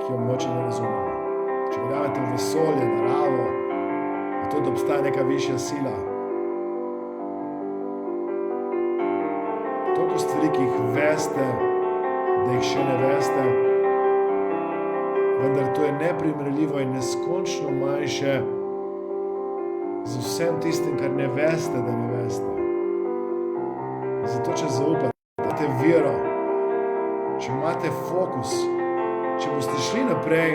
ki jo mogoče ne razumemo. Če verjamete v vesolje, naravo, v to, da obstaja neka višja sila. Toliko stvari, ki jih veste, da jih še ne veste, vendar to je neprimerljivo in neskončno manjše z vsem tistim, kar ne veste, da ne veste. Zato, če zaupate, imate vero, če imate fokus, če boste šli naprej,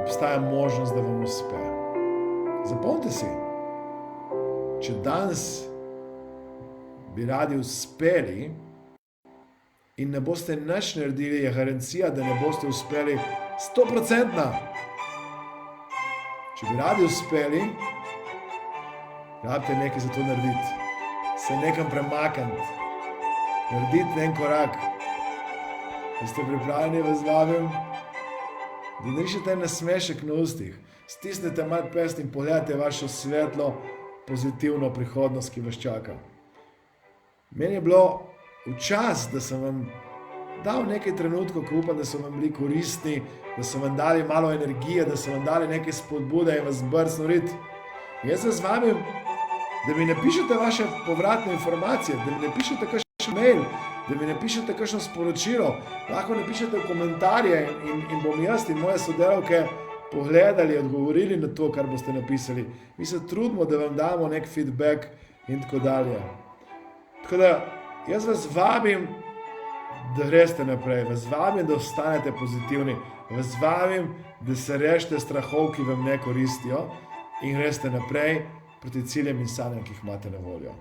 obstaja možnost, da vam uspe. Zapomnite si, če danes bi radi uspeli in ne boste nič naredili, je garancija, da ne boste uspeli 100%. Če bi radi uspeli, rabite nekaj za to narediti. Se nekam premakniti, narediti en korak. Da ste pripravljeni, vas vabim, da narišete nasmešek na ustih, stisnete malo pest in pogledate vašo svetlo, pozitivno prihodnost, ki vas čaka. Meni je bilo včas, da sem vam dal nekaj trenutkov, ko upam, da so vam bili koristni, da so vam dali malo energije, da so vam dali nekaj spodbude in vas brcnil rit. Jaz vas vabim, da mi napišete vaše povratne informacije, da mi napišete kakšen mail, da mi napišete kakšno sporočilo, lahko napišete v komentarje in bom jaz in moje sodelavke pogledali, odgovorili na to, kar boste napisali. Mi se trudimo, da vam damo nek feedback in tako dalje. Tako da, jaz vas vabim, da greste naprej, vas vabim, da ostanete pozitivni, vas vabim, da se rešite strahov, ki vam ne koristijo in greste naprej proti ciljem in sanjam, ki jih imate na voljo.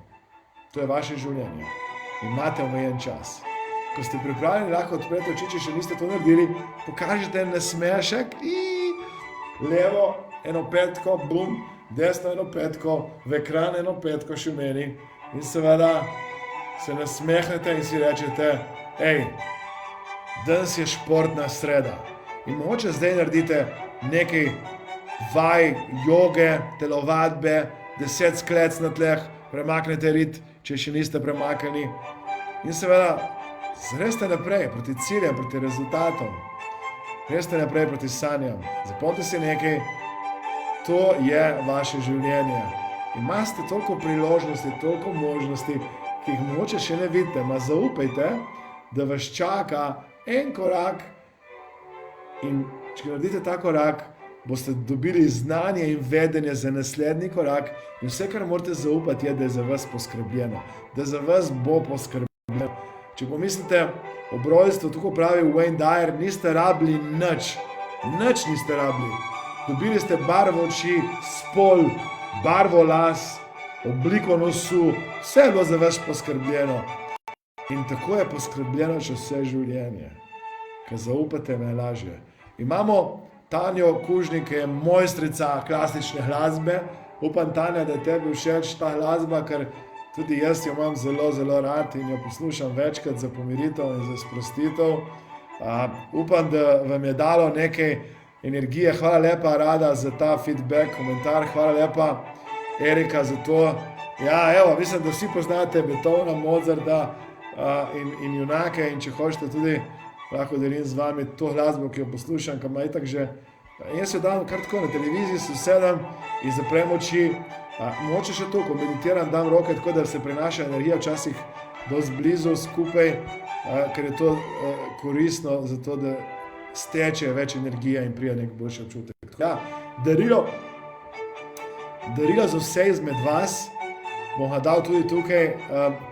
To je vaše življenje. Imate omejen čas. Ko ste pripravljeni, lahko odprete oči, če še niste to naredili, pokažete nasmešek in levo eno petko, bum, desno eno petko, v ekran eno petko še meni in seveda se nasmehnete in si rečete, danes je športna sreda In mogoče zdaj naredite nekaj vaj, joge, telovadbe, 10 sklec na tleh, premaknete rit, če še niste premaknili. In seveda, zreste naprej proti ciljem, proti rezultatom. Greste naprej proti sanjam. Zapomnite si nekaj, to je vaše življenje. Imate toliko priložnosti, toliko možnosti, ki jih mogoče še ne vidite. Ma zaupajte, da vas čaka en korak in če naredite ta korak, boste dobili znanje in vedenje za naslednji korak in vse, kar morate zaupati, je, da je za vas poskrbljeno. Da za vas bo poskrbljeno. Če pomislite ob rojstvu, tako pravi Wayne Dyer, niste rabili nič. Nič niste rabili. Dobili ste barvo oči, spol, barvo las, obliko nosu, vse je bilo za vas poskrbljeno. In tako je poskrbljeno še vse življenje. Ker zaupate najlažje. Imamo Tanjo Kužnik, ki je mojstrica klasične glasbe. Upam, Tanja, da je tebi všeč ta glasba, ker tudi jaz jo imam zelo, zelo rad in jo poslušam večkrat za pomiritev in za sprostitev. Upam, da vam je dalo nekaj energije. Hvala lepa, Rada, za ta feedback, komentar. Hvala lepa, Erika, za to. Ja, evo, mislim, da vsi poznate Beethovna, Mozarta in junake in če hočete tudi lahko delim z vami to glasbo, ki jo poslušam, kam itak že. Jaz jo dam kar tako na televiziji, se usedem in zaprem oči. Mogoče še to, ko meditiram, dam roke tako, da se prenaša energija včasih dosti blizu skupaj, ker je to koristno za to, da steče več energije in pride nek boljši občutek. Ja, darilo za vse izmed vas bom ga dal tudi tukaj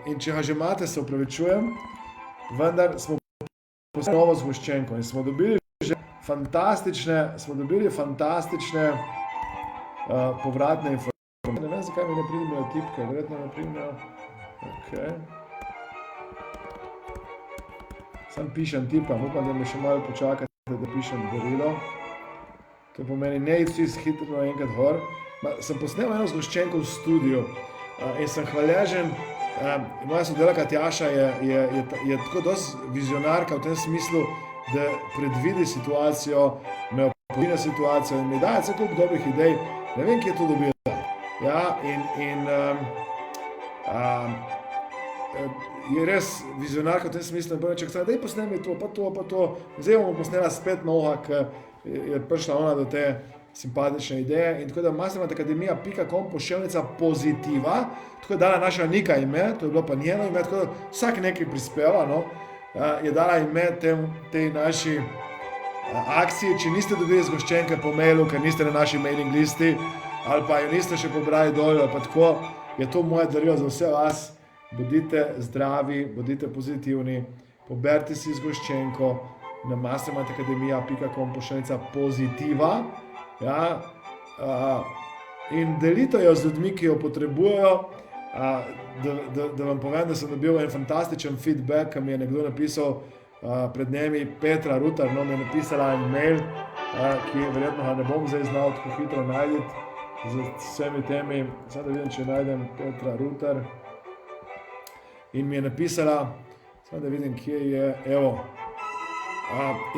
in če ga že imate, se opravičujem, vendar smo novo zgoščenko in smo dobili že fantastične povratne informacije. Ne vem, zakaj mi ne primejo tipke, verjetno ne primejo. Okay. Sam pišem tipam, upam, da me še malo počakate, da pišem darilo. To pomeni, ne iti vsi hitro enkrat gor. Sem posnel eno zgoščenko v studiu in sem hvaležen. Moja sodelavka Tjaša je tako dosti vizionarka v tem smislu, da predvidi situacijo, me opozori na situacijo in mi daje celo kup dobrih idej. Ne vem, kje je to dobila. Ja, je res vizionarka v tem smislu, da če daj posnemi to, pa to. Zdaj bomo posnela spet noga, ker je prišla ona do te simpatične ideje. In tako da mastermindacademia.com pošiljnica pozitiva, tako je dala naša Nika ime, to je bilo pa njeno ime, tako da vsak nekaj prispeva, no, je dala ime tej naši akciji. Če niste dobili zgoščenke po mailu, ker niste na naši mailing listi, ali pa jo niste še pobrali dol, ali pa tako, je to moje darilo za vse vas. Bodite zdravi, bodite pozitivni, poberite si zgoščenko na mastermindacademia.com pošiljnica pozitiva. Ja, in delite jo z ljudmi, ki jo potrebujejo. Da vam povem, da sem dobil en fantastičen feedback, ki mi je nekdo napisal pred dnevi, Petra Rutar, no, mi je napisala en mail, ki verjetno ga ne bom zdaj znal tako hitro najti z vsemi temi. Zdaj da vidim, če najdem Petra Rutar. In mi je napisala, zdaj da vidim, kje je, evo.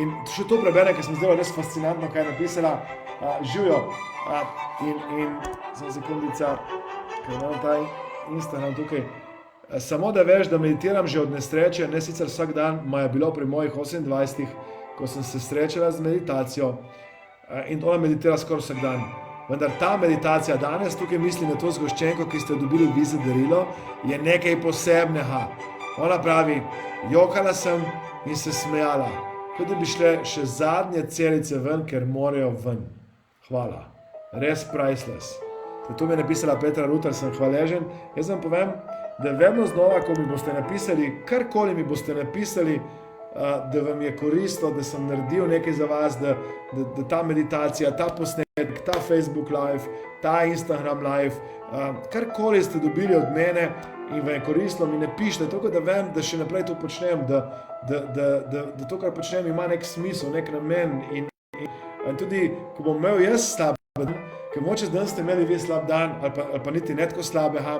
In še to preberem, ker sem zdaj res fascinantno, kaj je napisala. Živjo. In za sekundica, ker imam ta Instagram tukaj. Samo da veš, da meditiram že od nesreče, ne sicer vsak dan, ma je bilo pri mojih 28, ko sem se srečala z meditacijo in ona meditira skoraj vsak dan. Vendar ta meditacija danes, tukaj mislim na to zgoščenko, ki ste dobili vi za darilo, je nekaj posebnega. Ona pravi, jokala sem in se smejala, kot da bi šle še zadnje celice ven, ker morajo ven. Hvala. Res priceless. To mi je napisala Petra Rutar, sem hvaležen. Jaz vam povem, da vedno znova, ko mi boste napisali, karkoli mi boste napisali, da vam je koristno, da sem naredil nekaj za vas, da ta meditacija, ta posnetek, ta Facebook live, ta Instagram live, karkoli ste dobili od mene in vam je koristno, mi ne pišite, tako da vem, da še naprej to počnem, da to, kar počnem, ima nek smisel, nek namen in tudi, ko bom imel jaz slab dan, ker moče danes ste imeli vi slab dan, ali pa niti ne tako slabega,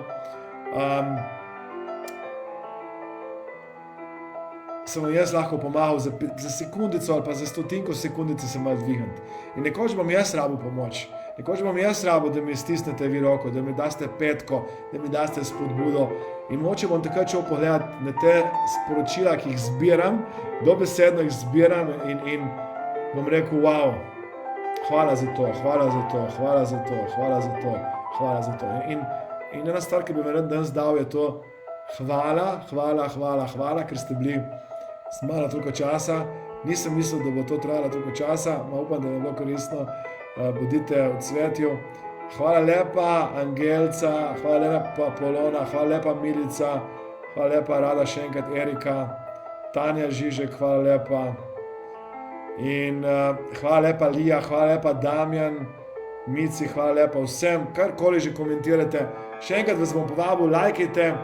sem vam jaz lahko pomagal za sekundico ali pa za stotinko sekundice se malo dvigniti. In nekoč bom jaz rabil pomoč, nekoč bom jaz rabil, da mi stisnete vi roko, da mi daste petko, da mi daste spodbudo. In mogoče bom takrat šel pogledati na te sporočila, ki jih zbiram, dobesedno jih zbiram in bom rekel, wow, hvala za to, hvala za to, hvala za to, hvala za to, hvala za to. In ena stvar, ki bi me rad danes dal, je to hvala, hvala, hvala, hvala, ker ste bili z malo toliko časa. Nisem mislil, da bo to trajalo toliko časa, ma upam, da je bilo koristno. Bodite v cvetju. Hvala lepa Angelca, hvala lepa Polona, hvala lepa Milica, hvala lepa Rada še enkrat Erika, Tanja Žižek, hvala lepa. In hvala lepa Lija, hvala lepa Damjan, Mici, hvala lepa vsem, karkoli že komentirate. Še enkrat vas bom povabil, lajkajte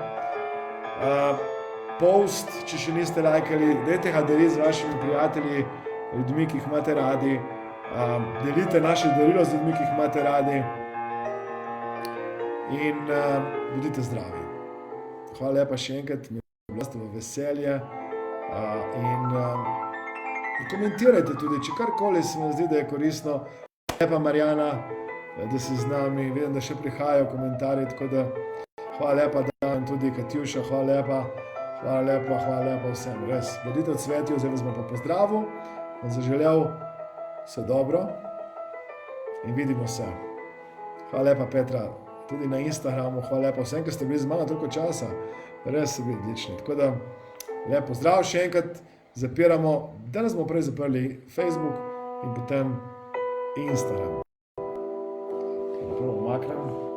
post, če še niste lajkali, dajte ga deliti z vašimi prijatelji, ljudmi, ki jih imate radi. Delite naše darilo z ljudmi, ki jih imate radi. In bodite zdravi. Hvala lepa še enkrat, mi je bilo veselje. In komentirajte tudi, če karkoli se vam zdi, da je koristno. Lepa Marjana, da si z nami, vidim, da še prihajajo komentarji, tako da hvala lepa Dan, tudi Katjuša, hvala lepa vsem, res. Bodite v cvetju, zdaj vas bom pa pozdravil, vam zaželel vse dobro in vidimo se. Hvala lepa Petra, tudi na Instagramu, hvala lepa vsem, ki ste bili z mano toliko časa, res so bili odlični. Tako da, lep pozdrav še enkrat, zapiramo, danes bomo prej zaprli Facebook in potem Instagram. Prvo umaknem.